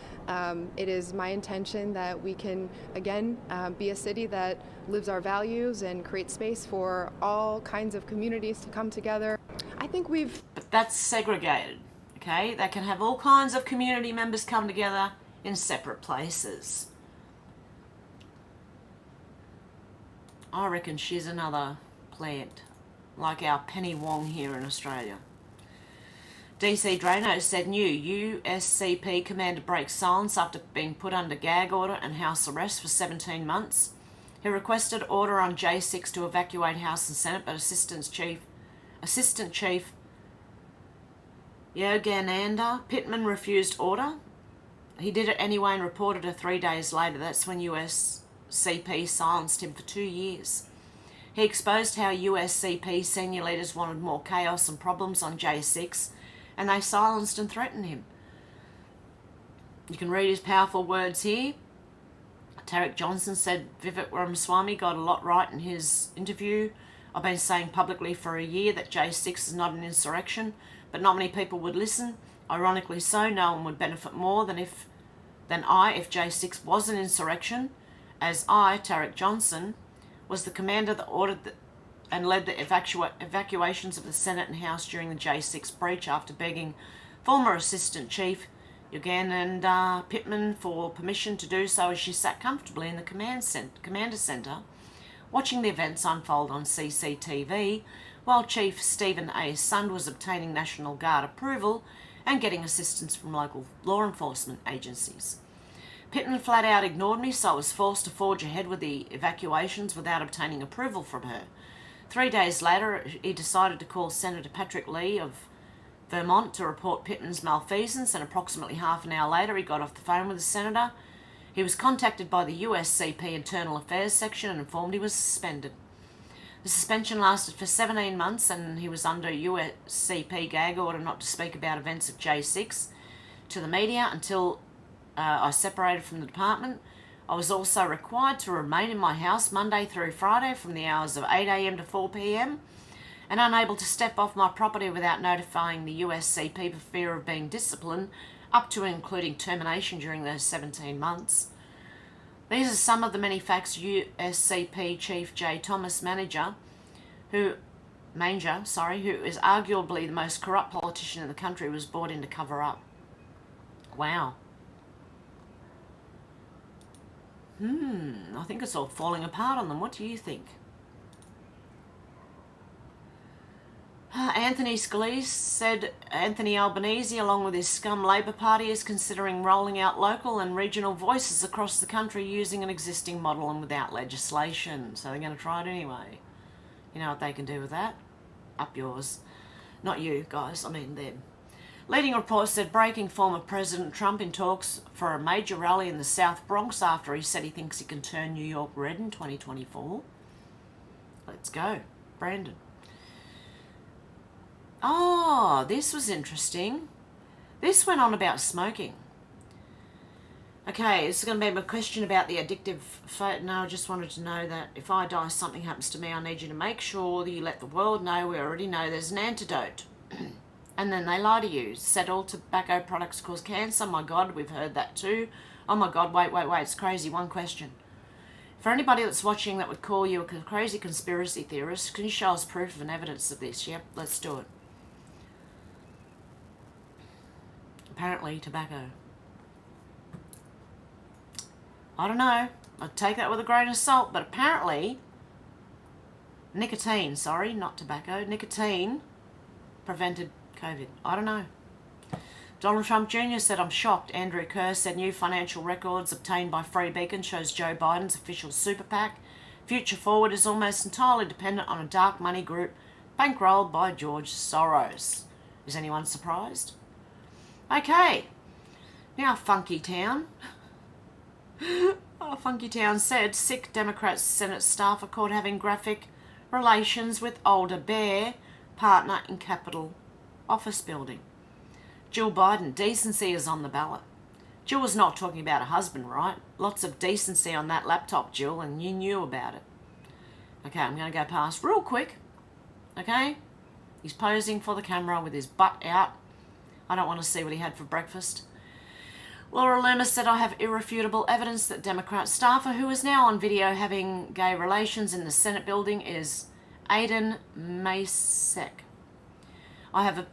it is my intention that we can again be a city that lives our values and create space for all kinds of communities to come together. I think But that's segregated. Okay, they can have all kinds of community members come together in separate places. I reckon she's another plant, like our Penny Wong here in Australia. DC Drano said new USCP commander breaks silence after being put under gag order and house arrest for 17 months. He requested order on J6 to evacuate House and Senate, but Assistant Chief Yogananda Pittman refused order. He did it anyway and reported her 3 days later. That's when USCP silenced him for 2 years. He exposed how USCP senior leaders wanted more chaos and problems on J6, and they silenced and threatened him. You can read his powerful words here. Tarek Johnson said Vivek Ramaswamy got a lot right in his interview I've been saying publicly for a year that J6 is not an insurrection, but not many people would listen. Ironically so, no one would benefit more than if J6 was an insurrection, as I, Tarek Johnson, was the commander that ordered and led the evacuations of the Senate and House during the J6 breach after begging former Assistant Chief Ugandan Pittman for permission to do so as she sat comfortably in the Commander Centre watching the events unfold on CCTV while Chief Stephen A. Sund was obtaining National Guard approval and getting assistance from local law enforcement agencies. Pittman flat out ignored me, so I was forced to forge ahead with the evacuations without obtaining approval from her. 3 days later, he decided to call Senator Patrick Lee of Vermont to report Pittman's malfeasance, and approximately half an hour later he got off the phone with the senator. He was contacted by the USCP Internal Affairs section and informed he was suspended. The suspension lasted for 17 months and he was under USCP gag order not to speak about events of J6 to the media until I separated from the department. I was also required to remain in my house Monday through Friday from the hours of 8 a.m. to 4 p.m. and unable to step off my property without notifying the USCP for fear of being disciplined, up to and including termination during those 17 months. These are some of the many facts USCP Chief J. Thomas Manger, who is arguably the most corrupt politician in the country, was brought in to cover up. Wow. I think it's all falling apart on them. What do you think? Anthony Scalise said Anthony Albanese, along with his scum Labor Party, is considering rolling out local and regional voices across the country using an existing model and without legislation. So they're going to try it anyway. You know what they can do with that? Up yours. Not you, guys. I mean them. Leading reports said breaking former President Trump in talks for a major rally in the South Bronx after he said he thinks he can turn New York red in 2024. Let's go. Brandon. Oh, this was interesting. This went on about smoking. Okay, this is going to be a question about the addictive fate. No, I just wanted to know that if I die, something happens to me, I need you to make sure that you let the world know. We already know there's an antidote. And then they lie to you. Said all tobacco products cause cancer. My God, we've heard that too. Oh my God, wait, it's crazy. One question. For anybody that's watching that would call you a crazy conspiracy theorist, can you show us proof and evidence of this? Yep, let's do it. Apparently, tobacco. I don't know. I'd take that with a grain of salt, but apparently, nicotine, sorry, not tobacco, nicotine prevented COVID. I don't know. Donald Trump Jr. said, I'm shocked. Andrew Kerr said new financial records obtained by Free Beacon shows Joe Biden's official super PAC. Future Forward is almost entirely dependent on a dark money group bankrolled by George Soros. Is anyone surprised? Okay. Now Funky Town. Funky Town said sick Democrat Senate staffer caught having graphic relations with older bear partner in Capitol office building. Jill Biden, decency is on the ballot. Jill was not talking about a husband, right? Lots of decency on that laptop, Jill, and you knew about it. Okay, I'm going to go past real quick. Okay? He's posing for the camera with his butt out. I don't want to see what he had for breakfast. Laura Loomis said, I have irrefutable evidence that Democrat staffer who is now on video having gay relations in the Senate building is Aiden Masek. I have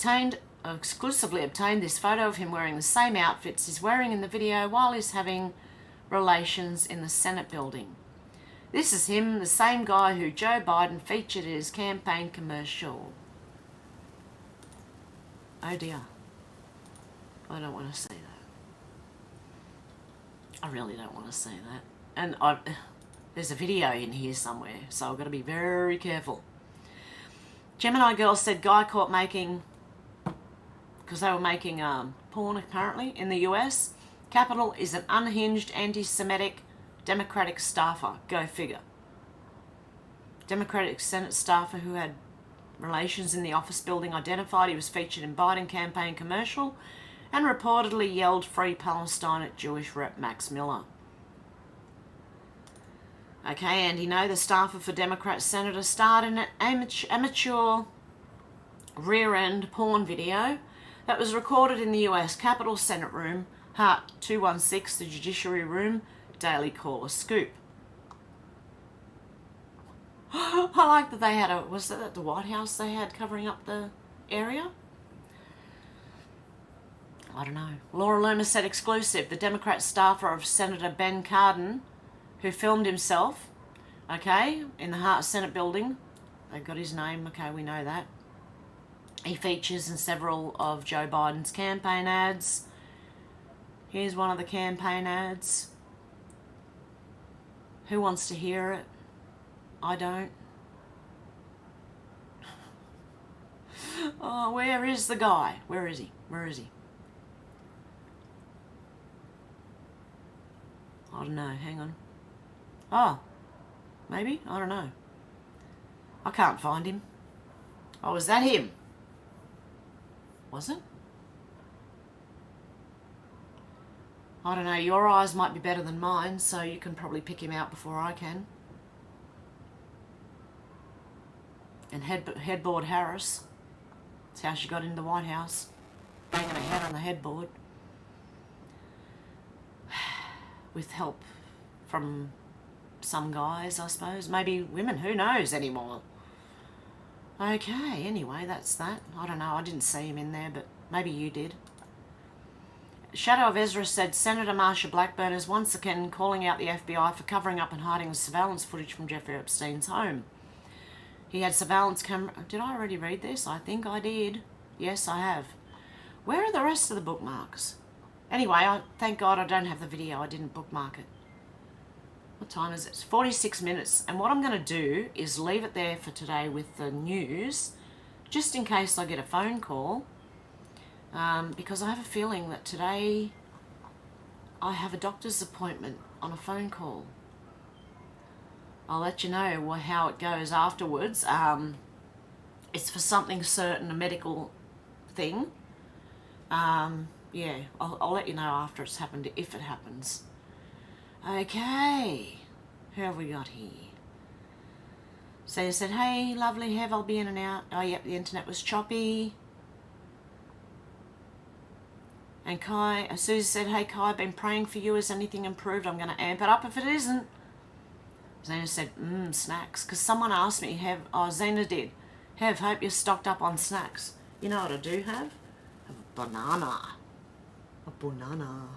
exclusively obtained this photo of him wearing the same outfits he's wearing in the video while he's having relations in the Senate building. This is him, the same guy who Joe Biden featured in his campaign commercial. Oh dear. I don't want to see that. I really don't want to see that. And there's a video in here somewhere, so I've got to be very careful. Gemini Girl said guy caught making, because they were making porn apparently in the US. Capitol is an unhinged anti-Semitic Democratic staffer. Go figure. Democratic Senate staffer who had relations in the office building identified he was featured in Biden campaign commercial and reportedly yelled Free Palestine at Jewish rep Max Miller. Okay, and you know the staffer for Democrat Senator starred in an amateur rear-end porn video that was recorded in the US Capitol Senate Room, Hart 216, the Judiciary Room, Daily Caller Scoop. I like that they had was that at the Whitehouse they had covering up the area? I don't know. Laura Loomer said exclusive, the Democrat staffer of Senator Ben Cardin, who filmed himself, okay, in the Hart Senate building. They've got his name, okay, we know that. He features in several of Joe Biden's campaign ads. Here's one of the campaign ads. Who wants to hear it? I don't. Oh, where is the guy? Where is he? Where is he? I don't know, hang on. Oh, maybe? I don't know. I can't find him. Oh, is that him? Was it? I don't know, your eyes might be better than mine, so you can probably pick him out before I can. And headboard Harris. That's how she got into the White House. Banging her head on the headboard. With help from some guys, I suppose. Maybe women, who knows anymore. Okay, anyway, that's that. I don't know, I didn't see him in there, but maybe you did. Shadow of Ezra said Senator Marsha Blackburn is once again calling out the FBI for covering up and hiding surveillance footage from Jeffrey Epstein's home. He had surveillance camera... Did I already read this? I think I did. Yes, I have. Where are the rest of the bookmarks? Anyway, thank God I don't have the video. I didn't bookmark it. What time is it? It's 46 minutes. And what I'm going to do is leave it there for today with the news, just in case I get a phone call. Because I have a feeling that today I have a doctor's appointment on a phone call. I'll let you know how it goes afterwards. It's for something certain, a medical thing. Yeah, I'll let you know after it's happened, if it happens. Okay, who have we got here? So you said, hey, lovely Hev, I'll be in and out. Oh, yep, the internet was choppy. And Kai, Susie said, hey, Kai, I've been praying for you. Is anything improved? I'm going to amp it up if it isn't. Zena said, snacks. Because someone asked me, Zena did. Hev, hope you're stocked up on snacks. You know what I do have? I have a banana. A banana.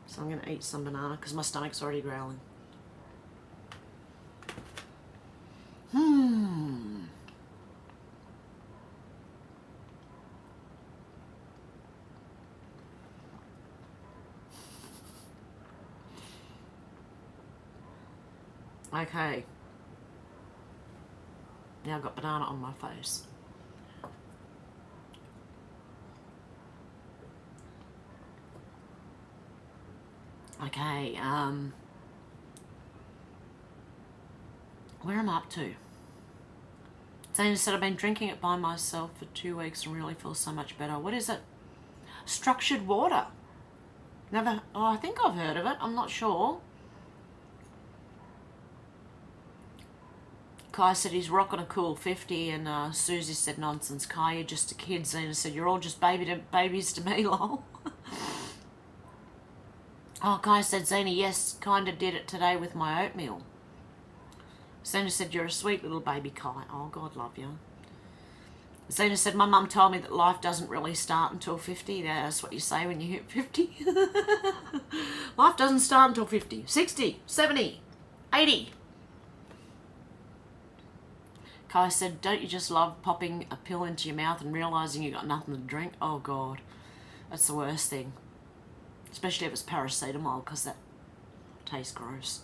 So I'm going to eat some banana because my stomach's already growling. Okay. Now I've got banana on my face. Okay, where am I up to? Zana said, I've been drinking it by myself for 2 weeks and really feel so much better. What is it? Structured water. Never, I think I've heard of it. I'm not sure. Kai said he's rocking a cool 50, and Susie said, nonsense, Kai, you're just a kid. Zena said, you're all just babies to me, lol. Oh, Kai said, Zena, yes, kinda did it today with my oatmeal. Zena said, you're a sweet little baby, Kai. Oh, God love you. Zena said, my mum told me that life doesn't really start until 50. That's what you say when you hit 50. Life doesn't start until 50. 60, 70, 80. Kai said, don't you just love popping a pill into your mouth and realising you got nothing to drink? Oh, God. That's the worst thing. Especially if it's paracetamol, because that tastes gross.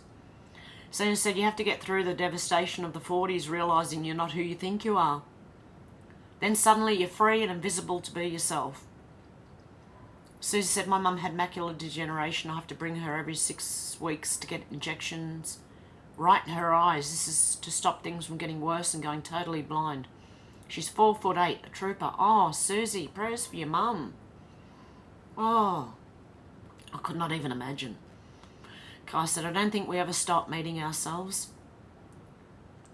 Zena said, you have to get through the devastation of the 40s, realising you're not who you think you are. Then suddenly you're free and invisible to be yourself. Susie said, my mum had macular degeneration. I have to bring her every 6 weeks to get injections right in her eyes. This is to stop things from getting worse and going totally blind. She's 4'8", a trooper. Oh, Susie, prayers for your mum. Oh, I could not even imagine. Kai said, I don't think we ever stop meeting ourselves.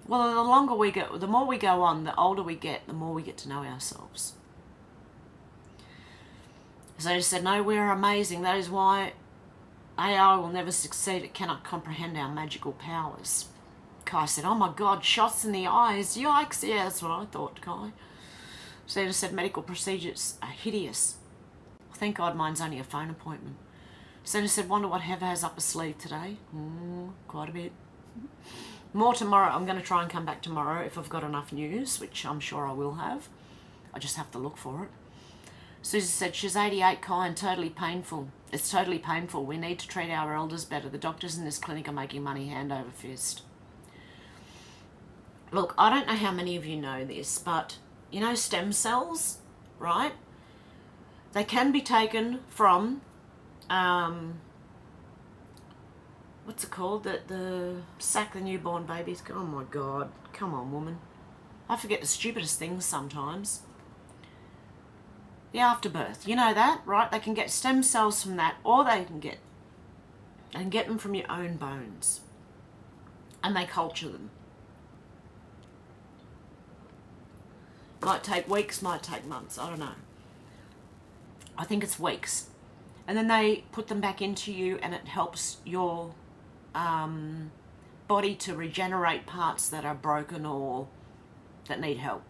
Well, the longer we go, the more we go on, the older we get, the more we get to know ourselves. So he said, no, we're amazing. That is why AI will never succeed. It cannot comprehend our magical powers. Kai said, oh my God, shots in the eyes. Yikes. Yeah, that's what I thought, Kai. Zeta said, medical procedures are hideous. Thank God mine's only a phone appointment. Zeta said, wonder what Hev has up her sleeve today. Quite a bit. More tomorrow. I'm going to try and come back tomorrow if I've got enough news, which I'm sure I will have. I just have to look for it. Susie said, she's 88, Kai, and totally painful. It's totally painful. We need to treat our elders better. The doctors in this clinic are making money hand over fist. Look, I don't know how many of you know this, but you know stem cells, right? They can be taken from, what's it called? The sac the newborn babies. Oh my God. Come on, woman. I forget the stupidest things sometimes. The afterbirth. You know that, right? They can get stem cells from that, or they can get them from your own bones. And they culture them. Might take weeks, might take months. I don't know. I think it's weeks. And then they put them back into you, and it helps your body to regenerate parts that are broken or that need help.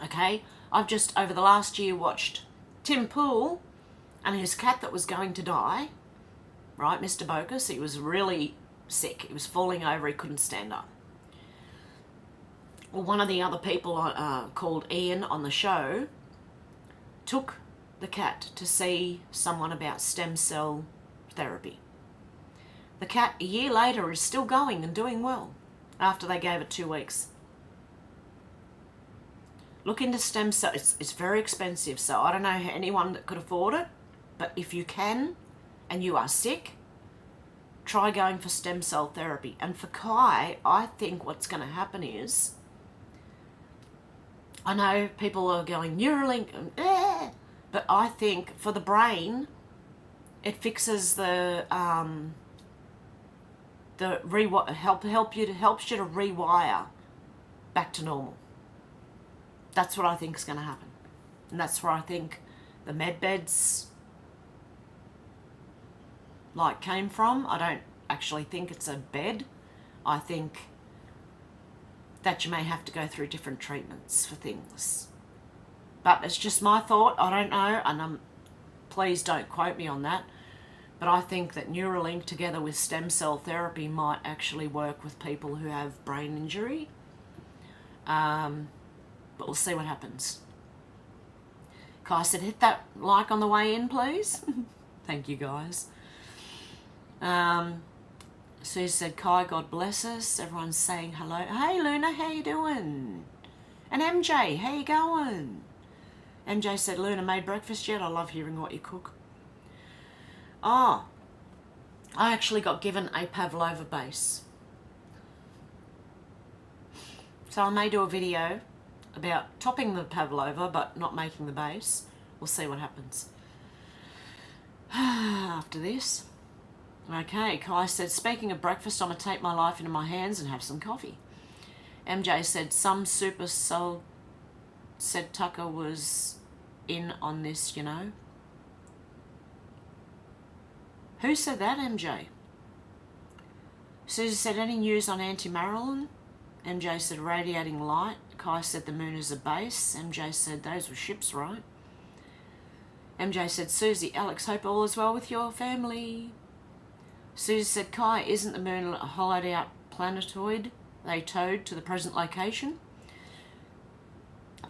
Okay? I've just, over the last year, watched Tim Pool and his cat that was going to die, right, Mr. Bokus. He was really sick. He was falling over. He couldn't stand up. Well, one of the other people called Ian on the show took the cat to see someone about stem cell therapy. The cat, a year later, is still going and doing well after they gave it 2 weeks. Look into stem cell. It's very expensive, so I don't know anyone that could afford it, but if you can and you are sick, try going for stem cell therapy. And for Kai, I think what's going to happen is, I know people are going Neuralink, but I think for the brain, it fixes the helps you to rewire back to normal. That's what I think is going to happen. And that's where I think the med beds came from. I don't actually think it's a bed. I think that you may have to go through different treatments for things. But it's just my thought. I don't know, and please don't quote me on that. But I think that Neuralink together with stem cell therapy might actually work with people who have brain injury. But we'll see what happens. Kai said, hit that like on the way in, please. Thank you, guys. Sue said, Kai, God bless us. Everyone's saying hello. Hey, Luna, how you doing? And MJ, how you going? MJ said, Luna, made breakfast yet? I love hearing what you cook. Oh, I actually got given a pavlova base. So I may do a video about topping the pavlova but not making the base. We'll see what happens after this. Okay, Kai said, speaking of breakfast, I'm going to take my life into my hands and have some coffee. MJ said, some super soul said Tucker was in on this, you know. Who said that, MJ? Susie said, any news on Anti-Marilyn? MJ said, radiating light. Kai said, the moon is a base. MJ said, those were ships, right? MJ said, Susie, Alex, hope all is well with your family. Susie said, Kai, isn't the moon a hollowed out planetoid they towed to the present location?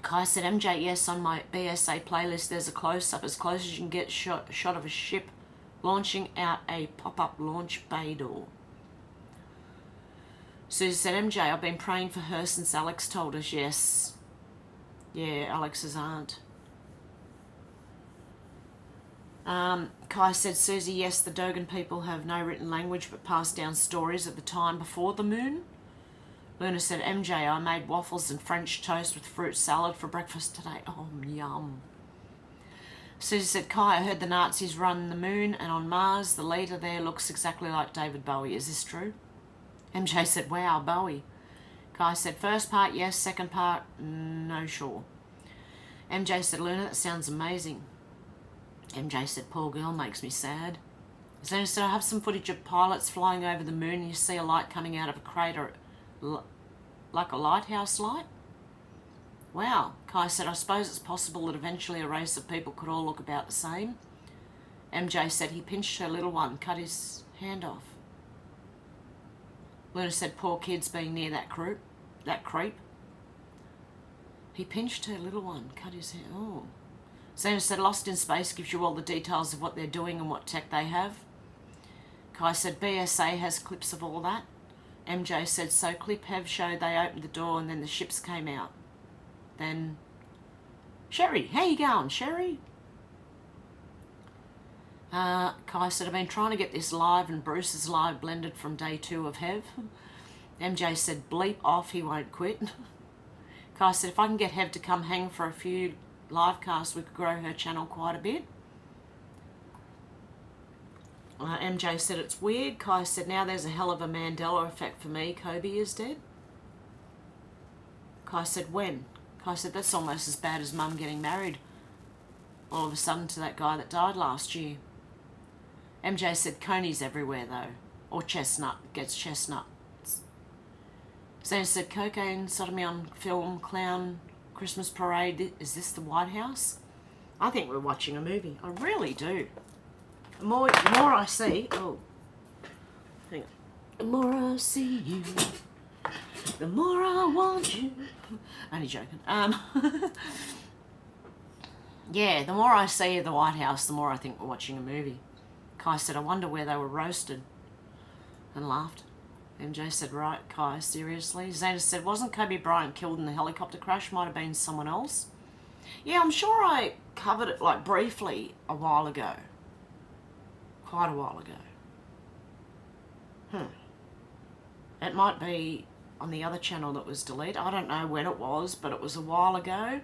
Kai said, MJ, yes, on my BSA playlist there's a close-up as close as you can get shot of a ship launching out a pop-up launch bay door. Susie said, MJ, I've been praying for her since Alex told us. Yes. Yeah, Alex's aunt. Kai said, Susie, yes, the Dogon people have no written language but passed down stories of the time before the moon. Luna said, MJ, I made waffles and French toast with fruit salad for breakfast today. Oh, yum. Susie said, Kai, I heard the Nazis run the moon, and on Mars, the leader there looks exactly like David Bowie. Is this true? MJ said, wow, Bowie. Kai said, first part, yes. Second part, no, sure. MJ said, Luna, that sounds amazing. MJ said, poor girl, makes me sad. Zena said, I have some footage of pilots flying over the moon, and you see a light coming out of a crater, like a lighthouse light. Wow. Kai said, I suppose it's possible that eventually a race of people could all look about the same. MJ said, he pinched her little one, cut his hand off. Luna said, poor kids being near that creep. He pinched her little one, cut his hand. Oh. Zena said, Lost in Space gives you all the details of what they're doing and what tech they have. Kai said, BSA has clips of all that. MJ said, so clip Hev showed they opened the door and then the ships came out. Then, Sherry, how you going, Sherry? Kai said, I've been trying to get this live and Bruce's live blended from day 2 of Hev. MJ said, bleep off, he won't quit. Kai said, if I can get Hev to come hang for a few live casts, we could grow her channel quite a bit. MJ said, it's weird. Kai said, now there's a hell of a Mandela effect for me. Kobe is dead. Kai said, when? Kai said, that's almost as bad as Mum getting married all of a sudden to that guy that died last year. MJ said, Coney's everywhere though. Or chestnut. Gets chestnuts. Zena said, cocaine, sodomy on film, clown, Christmas parade. Is this the Whitehouse? I think we're watching a movie. I really do. The more I see... Oh. Hang on. The more I see you, the more I want you. Only joking. Yeah, the more I see of the White House, the more I think we're watching a movie. Kai said, I wonder where they were roasted. And laughed. MJ said, right, Kai, seriously? Zena said, wasn't Kobe Bryant killed in the helicopter crash? Might have been someone else. Yeah, I'm sure I covered it, like, briefly a while ago. Quite a while ago. It might be on the other channel that was deleted. I don't know when it was, but it was a while ago.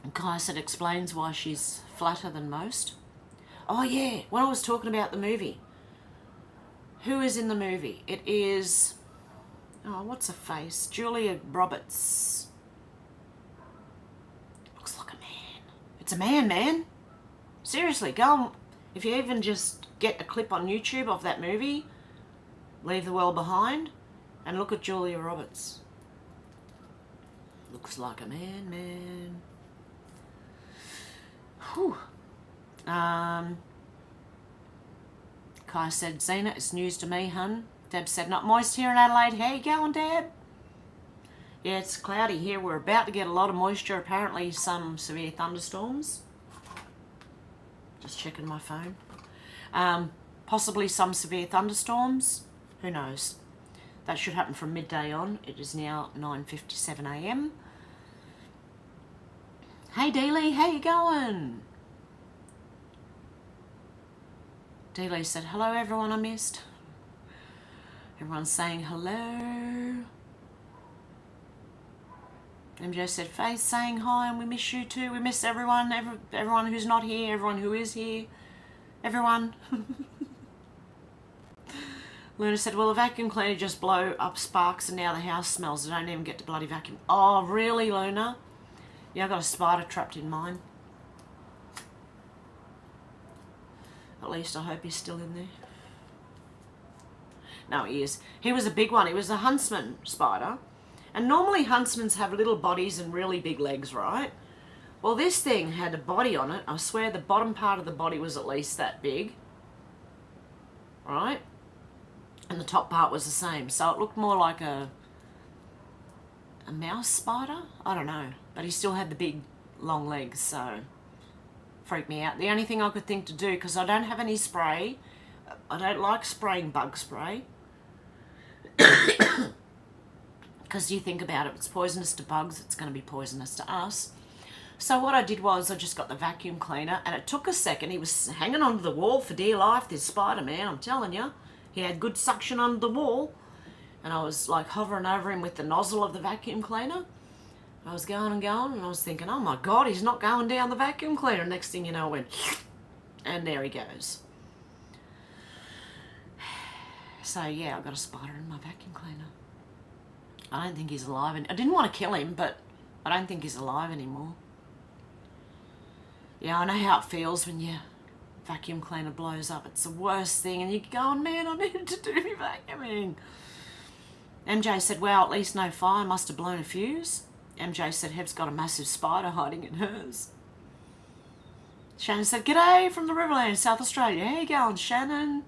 And Kai said, explains why she's flatter than most. Oh yeah, when I was talking about the movie. Who is in the movie? It is... Oh, what's her face? Julia Roberts. Looks like a man. It's a man, man. Seriously, go on. If you even just get a clip on YouTube of that movie, Leave the World Behind, and look at Julia Roberts. Looks like a man, man. Whew. Kai said, Zena, it's news to me, hun. Deb said, not moist here in Adelaide. How you going, Deb? Yeah, it's cloudy here. We're about to get a lot of moisture. Apparently some severe thunderstorms. Just checking my phone. Possibly some severe thunderstorms. Who knows? That should happen from midday on. It is now 9:57 a.m. Hey, Dealey, how you going? Dealey said, hello, everyone I missed. Everyone's saying hello. MJ said, Faith saying hi, and we miss you too. We miss everyone, everyone who's not here, everyone who is here, everyone. Luna said, well, the vacuum cleaner just blow up sparks and now the house smells. I don't even get to bloody vacuum. Oh, really, Luna? Yeah, I got a spider trapped in mine. At least I hope he's still in there. No, he is. He was a big one. He was a huntsman spider. And normally huntsmans have little bodies and really big legs, right? Well, this thing had a body on it. I swear the bottom part of the body was at least that big. Right? And the top part was the same. So it looked more like a mouse spider? I don't know. But he still had the big, long legs, so... freaked me out. The only thing I could think to do, because I don't have any spray, I don't like spraying bug spray. Because you think about it, if it's poisonous to bugs, it's going to be poisonous to us. So what I did was I just got the vacuum cleaner, and it took a second. He was hanging onto the wall for dear life, this spider, man, I'm telling you. He had good suction under the wall, and I was like hovering over him with the nozzle of the vacuum cleaner. I was going and going, and I was thinking, oh my God, he's not going down the vacuum cleaner. Next thing you know, I went, and there he goes. So yeah, I got a spider in my vacuum cleaner. I don't think he's alive. I didn't want to kill him, but I don't think he's alive anymore. Yeah, I know how it feels when your vacuum cleaner blows up. It's the worst thing, and you're going, man, I needed to do my vacuuming. MJ said, well, at least no fire, must have blown a fuse. MJ said, Hev's got a massive spider hiding in hers. Shannon said, g'day from the Riverland, South Australia. How you going, Shannon?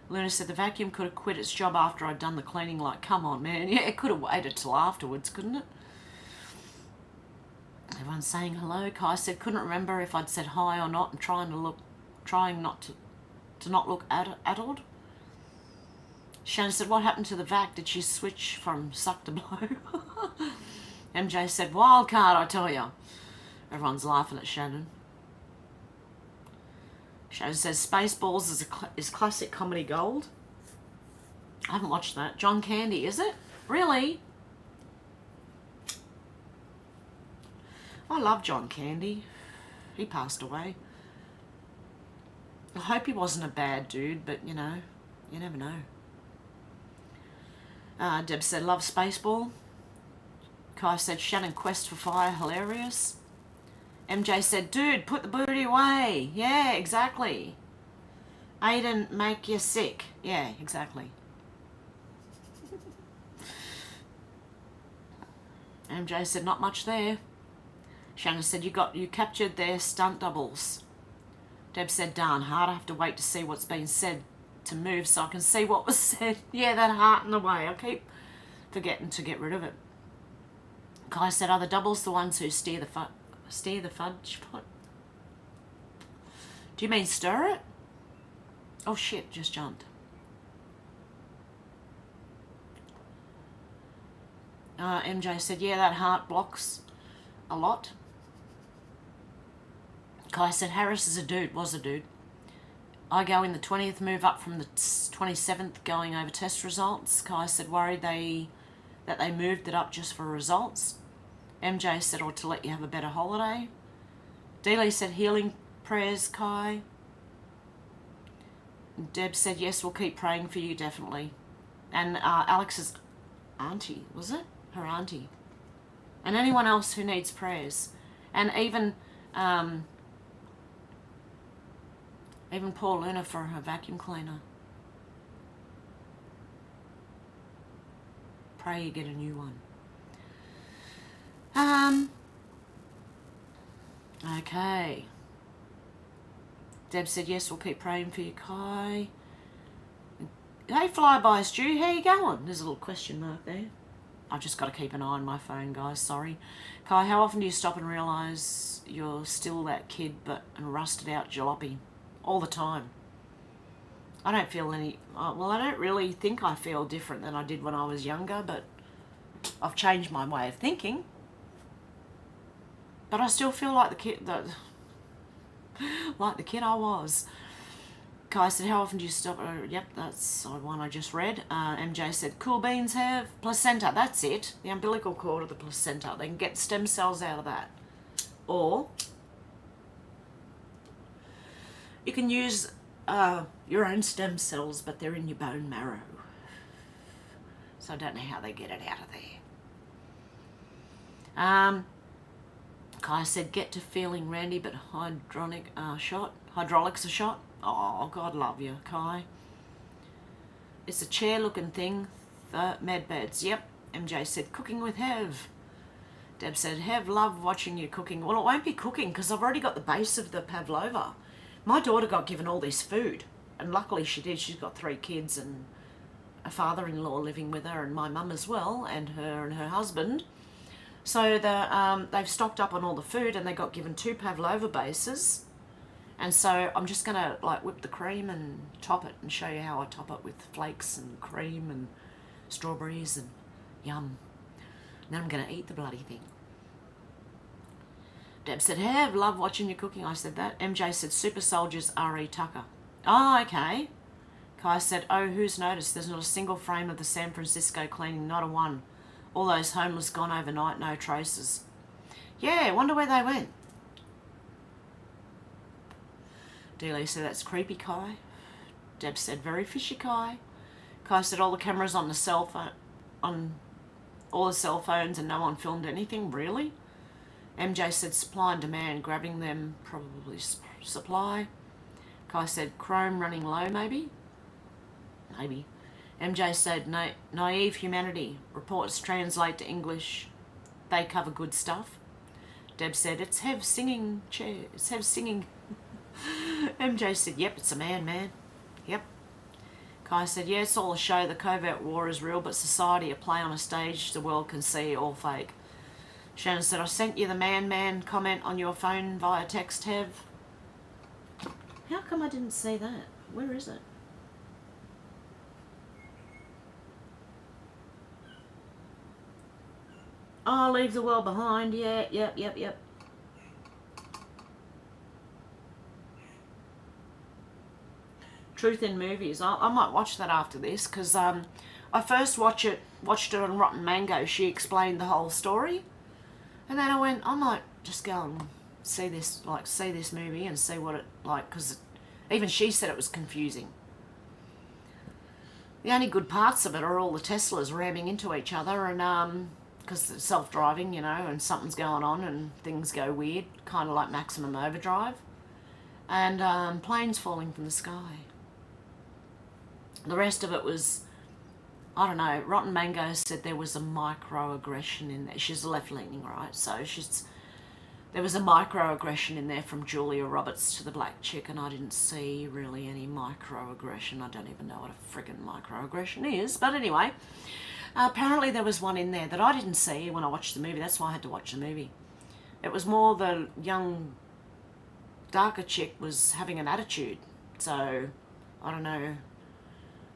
Luna said, the vacuum could have quit its job after I'd done the cleaning. Like, come on, man. Yeah, it could have waited till afterwards, couldn't it? Everyone's saying hello. Kai said, couldn't remember if I'd said hi or not, and trying not to not look addled. Shannon said, what happened to the vac? Did she switch from suck to blow? MJ said, wild card, I tell you. Everyone's laughing at Shannon. Shannon says, Spaceballs is classic comedy gold. I haven't watched that. John Candy, is it? Really? I love John Candy. He passed away. I hope he wasn't a bad dude, but you know, you never know. Deb said, love Spaceball. Kai said, Shannon quest for fire, hilarious. MJ said, dude, put the booty away. Yeah, exactly. Aiden, make you sick. Yeah, exactly. MJ said, not much there. Shannon said, you captured their stunt doubles. Deb said, darn hard, I have to wait to see what's been said to move so I can see what was said. Yeah, that heart in the way. I keep forgetting to get rid of it. Kai said, are the doubles the ones who steer the fudge pot? Do you mean stir it? Oh shit, just jumped. MJ said, yeah, that heart blocks a lot. Kai said, Harris is a dude, was a dude. I go in the 20th, move up from the 27th, going over test results. Kai said, worried that they moved it up just for results. MJ said, or to let you have a better holiday. Dealey said, healing prayers, Kai. Deb said, yes, we'll keep praying for you, definitely. And Alex's auntie, was it? Her auntie. And anyone else who needs prayers. And even poor Luna for her vacuum cleaner. Pray you get a new one. Okay. Deb said, yes, we'll keep praying for you, Kai. Hey, Flyby Stu, how you going? There's a little question mark there. I've just got to keep an eye on my phone, guys, sorry. Kai, how often do you stop and realise you're still that kid and rusted out jalopy? All the time. I don't feel any... well, I don't really think I feel different than I did when I was younger, but I've changed my way of thinking. But I still feel like the kid... like the kid I was. Kai said, how often do you stop? Yep, that's one I just read. MJ said, cool beans have placenta. That's it. The umbilical cord of the placenta. They can get stem cells out of that. Or you can use your own stem cells, but they're in your bone marrow. So I don't know how they get it out of there. Kai said, get to feeling randy, but hydraulics a shot. Oh, God love you, Kai. It's a chair-looking thing. Med beds. Yep. MJ said, cooking with Hev. Deb said, Hev, love watching you cooking. Well, it won't be cooking because I've already got the base of the pavlova. My daughter got given all this food, and luckily she did. She's got 3 kids and father-in-law living with her and my mum as well, and her husband. So they've stocked up on all the food, and they got given 2 pavlova bases. And so I'm just going to like whip the cream and top it and show you how I top it with flakes and cream and strawberries and yum. And then I'm going to eat the bloody thing. Deb said, Hev, love watching you cooking. I said that. MJ said, Super Soldiers R.E. Tucker. Oh, okay. Kai said, oh, who's noticed? There's not a single frame of the San Francisco cleaning, not a one. All those homeless gone overnight, no traces. Yeah, wonder where they went. Dealey said, that's creepy, Kai. Deb said, very fishy, Kai. Kai said, all the cameras on the cell phone, on all the cell phones, and no one filmed anything, really? MJ said, supply and demand, grabbing them, probably supply. Kai said, Chrome running low, maybe? Maybe. MJ said, naive humanity. Reports translate to English. They cover good stuff. Deb said, it's Hev singing, chair. It's Hev singing. MJ said, yep, it's a man. Yep. Kai said, yeah, it's all a show. The covert war is real, but society a play on a stage the world can see, all fake. Shannon said, I sent you the man comment on your phone via text, Hev. How come I didn't see that? Where is it? Oh, leave the world behind. Yeah, yep. Truth in movies. I might watch that after this, because I first watched it on Rotten Mango. She explained the whole story, and then I went, I might just go and see this movie and see what it like, because even she said it was confusing. The only good parts of it are all the Teslas ramming into each other, and because it's self-driving, you know, and something's going on and things go weird, kind of like Maximum Overdrive, and planes falling from the sky. The rest of it was, I don't know, Rotten Mango said there was a microaggression in there. She's left-leaning, right? So there was a microaggression in there from Julia Roberts to the black chick, and I didn't see really any microaggression. I don't even know what a friggin' microaggression is. But anyway, apparently there was one in there that I didn't see when I watched the movie. That's why I had to watch the movie. It was more the young, darker chick was having an attitude. So, I don't know,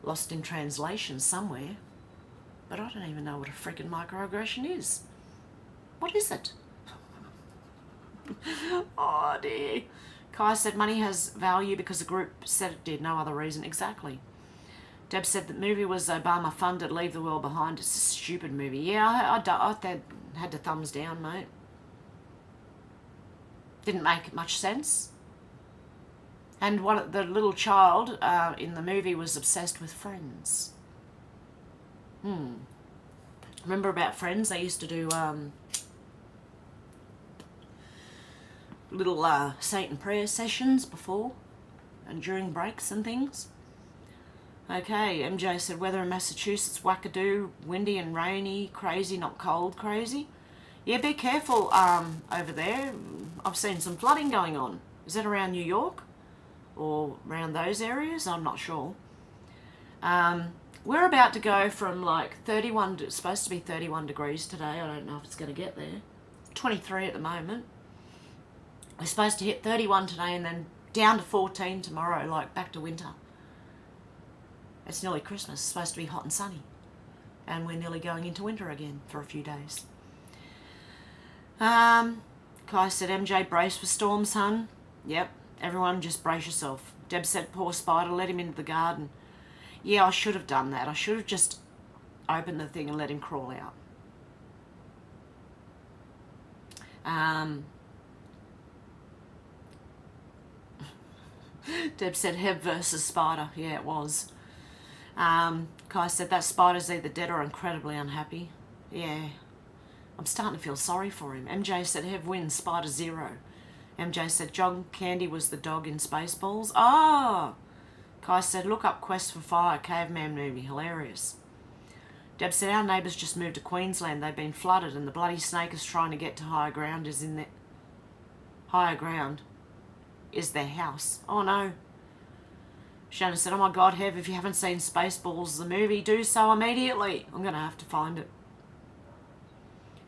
lost in translation somewhere. But I don't even know what a freaking microaggression is. What is it? Oh dear. Kai said money has value because the group said it did, no other reason. Exactly. Deb said the movie was Obama funded, Leave the World Behind. It's a stupid movie. Yeah, I had the thumbs down, mate. Didn't make much sense. And the little child in the movie was obsessed with Friends. Remember about Friends? They used to do little Satan prayer sessions before and during breaks and things. Okay, MJ said weather in Massachusetts, wackadoo, windy and rainy, crazy, not cold, crazy. Yeah, be careful over there. I've seen some flooding going on. Is that around New York? Or around those areas? I'm not sure. We're about to go from like 31, it's supposed to be 31 degrees today. I don't know if it's going to get there. 23 at the moment. We're supposed to hit 31 today and then down to 14 tomorrow, like back to winter. It's nearly Christmas. It's supposed to be hot and sunny. And we're nearly going into winter again for a few days. Kai said, MJ, brace for storms, hun. Yep, everyone just brace yourself. Deb said, poor Spider, let him into the garden. Yeah, I should have done that. I should have just opened the thing and let him crawl out. Deb said, Hev versus Spider. Yeah, it was. Kai said, that Spider's either dead or incredibly unhappy. Yeah, I'm starting to feel sorry for him. MJ said, Hev wins, Spider 0. MJ said, John Candy was the dog in Spaceballs. Oh! Kai said, look up Quest for Fire, caveman movie, hilarious. Deb said, our neighbours just moved to Queensland. They've been flooded and the bloody snake is trying to get to higher ground. Higher ground is their house. Oh no. Shannon said, oh my God, Hev, if you haven't seen Spaceballs, the movie, do so immediately. I'm going to have to find it.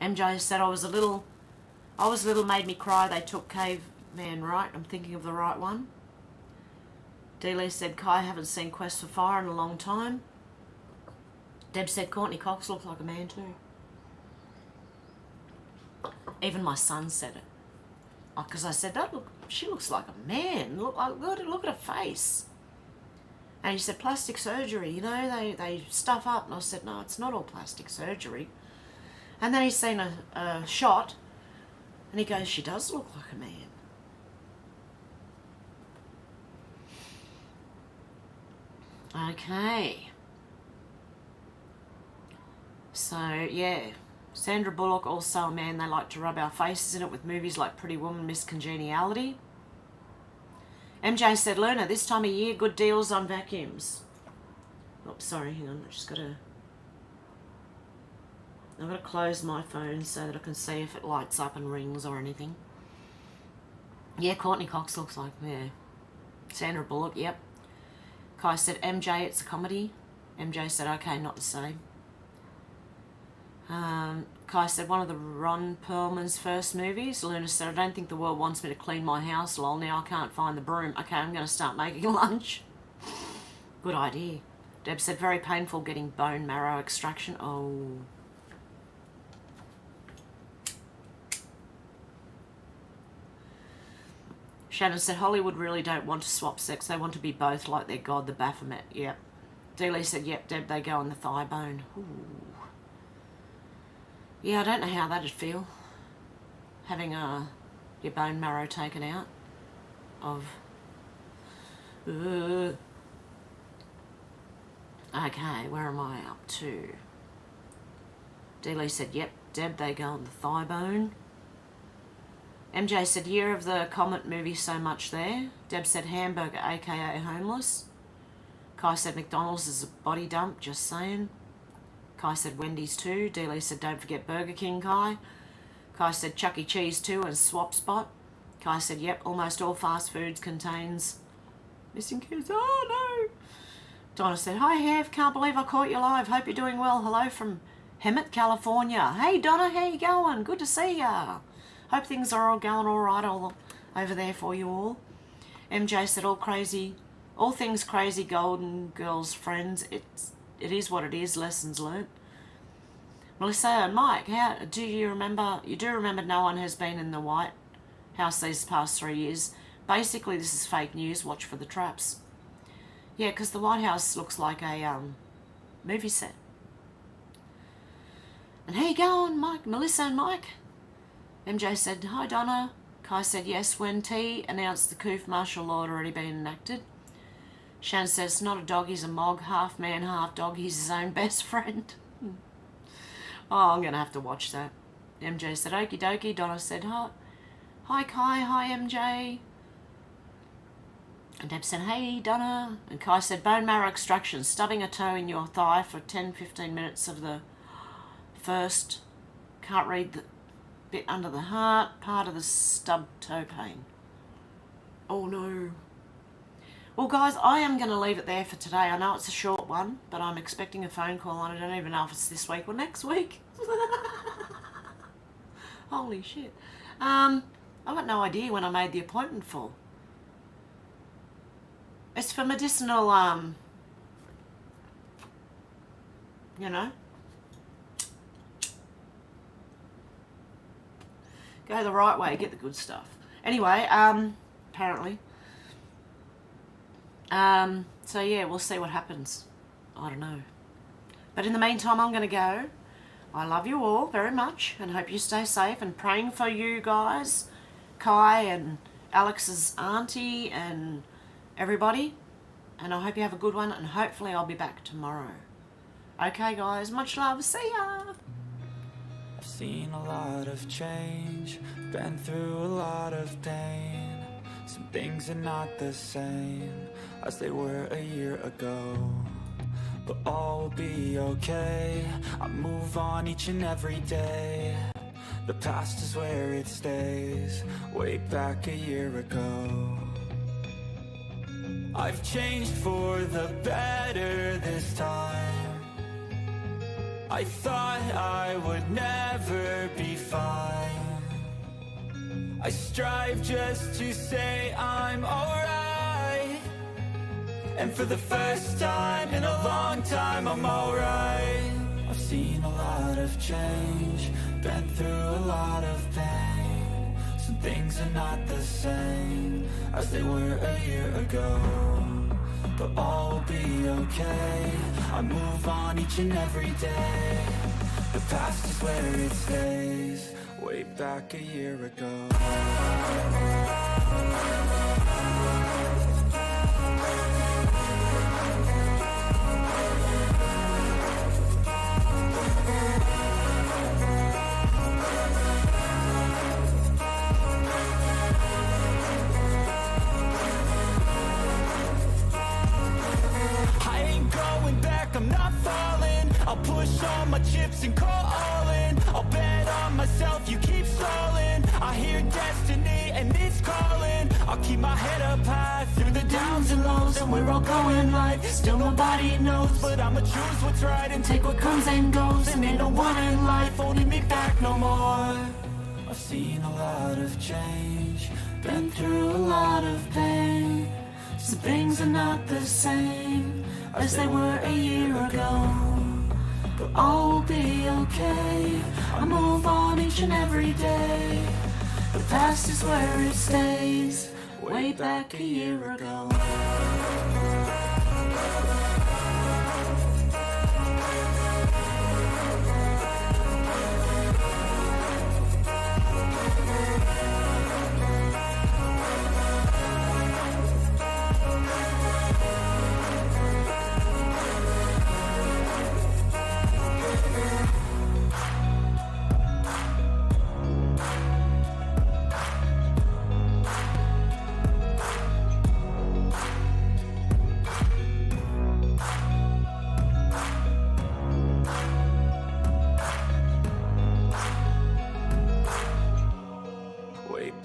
MJ said, I was a little, made me cry. They took Caveman, right? I'm thinking of the right one. Dealey said, Kai, haven't seen Quest for Fire in a long time. Deb said, Courtney Cox looks like a man too. Even my son said it. Because I said, she looks like a man. Look at her face. And he said, plastic surgery, you know, they stuff up. And I said, no, it's not all plastic surgery. And then he's seen a shot, and he goes, she does look like a man. Okay. So, yeah. Sandra Bullock, also a man they like to rub our faces in it with movies like Pretty Woman, Miss Congeniality. MJ said, Luna, this time of year, good deals on vacuums. Oops, sorry, hang on. I've got to close my phone so that I can see if it lights up and rings or anything. Yeah, Courtney Cox looks like, yeah. Sandra Bullock, yep. Kai said, MJ, it's a comedy. MJ said, okay, not the same. Kai said, one of the Ron Perlman's first movies. Luna said, I don't think the world wants me to clean my house. Lol, now I can't find the broom. Okay, I'm going to start making lunch. Good idea. Deb said, very painful getting bone marrow extraction. Oh. Shannon said, Hollywood really don't want to swap sex. They want to be both like their god, the Baphomet. Yep. Dealey said, yep, Deb, they go on the thigh bone. Ooh. Yeah, I don't know how that'd feel. Having your bone marrow taken out of... Okay, where am I up to? Dealey said, yep, Deb, they go on the thigh bone. MJ said, year of the Comet movie, so much there. Deb said, hamburger, aka homeless. Kai said, McDonald's is a body dump, just saying. Kai said, Wendy's too. Dealey said, don't forget Burger King, Kai. Kai said, Chuck E. Cheese too and Swap Spot. Kai said, yep, almost all fast foods contains missing kids. Oh, no. Donna said, hi, Hev, can't believe I caught you live. Hope you're doing well. Hello from Hemet, California. Hey, Donna, how you going? Good to see ya. Hope things are all going all right all over there for you all. MJ said, all things crazy, Golden Girls friends. It is what it is, lessons learnt. Melissa and Mike, how do you remember? You do remember no one has been in the White House these past 3 years. Basically, this is fake news. Watch for the traps. Yeah, because the White House looks like a movie set. And how you going, Mike? Melissa and Mike? MJ said, hi, Donna. Kai said, yes, when T announced the Coof martial law had already been enacted. Shan says, it's not a dog, he's a mog, half man, half dog, he's his own best friend. Oh, I'm going to have to watch that. MJ said, okie dokie. Donna said, hi Kai, hi MJ. And Deb said, hey Donna. And Kai said, bone marrow extraction, stubbing a toe in your thigh for 10-15 minutes of the first, can't read the bit under the heart, part of the stub toe pain. Oh no. Well guys, I am going to leave it there for today. I know it's a short one, but I'm expecting a phone call and I don't even know if it's this week or next week. Holy shit. I've got no idea when I made the appointment for. It's for medicinal, you know. Go the right way, get the good stuff. Anyway, apparently. So yeah, we'll see what happens. I don't know. But in the meantime, I'm going to go. I love you all very much and hope you stay safe, and praying for you guys, Kai and Alex's auntie and everybody. And I hope you have a good one, and hopefully I'll be back tomorrow. Okay guys, much love. See ya. I've seen a lot of change, been through a lot of pain. Some things are not the same as they were a year ago, but all will be okay. I move on each and every day. The past is where it stays, way back a year ago. I've changed for the better this time. I thought I would never be fine. I strive just to say I'm alright, and for the first time in a long time I'm alright. I've seen a lot of change, been through a lot of pain. Some things are not the same as they were a year ago, but all will be okay. I move on each and every day. The past is where it stays. Way back a year ago. I'm not falling. I'll push all my chips and call all in. I'll bet on myself, you keep stalling. I hear destiny and it's calling. I'll keep my head up high through the downs and lows, and we're all going life. Still nobody knows, but I'ma choose what's right and take what comes and goes. And ain't no one in life holding me back no more. I've seen a lot of change, been through a lot of pain. Some things are not the same as they were a year ago, but all will be okay. I move on each and every day. The past is where it stays. Way back a year ago.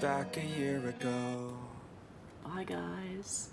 Back a year ago. Bye, guys.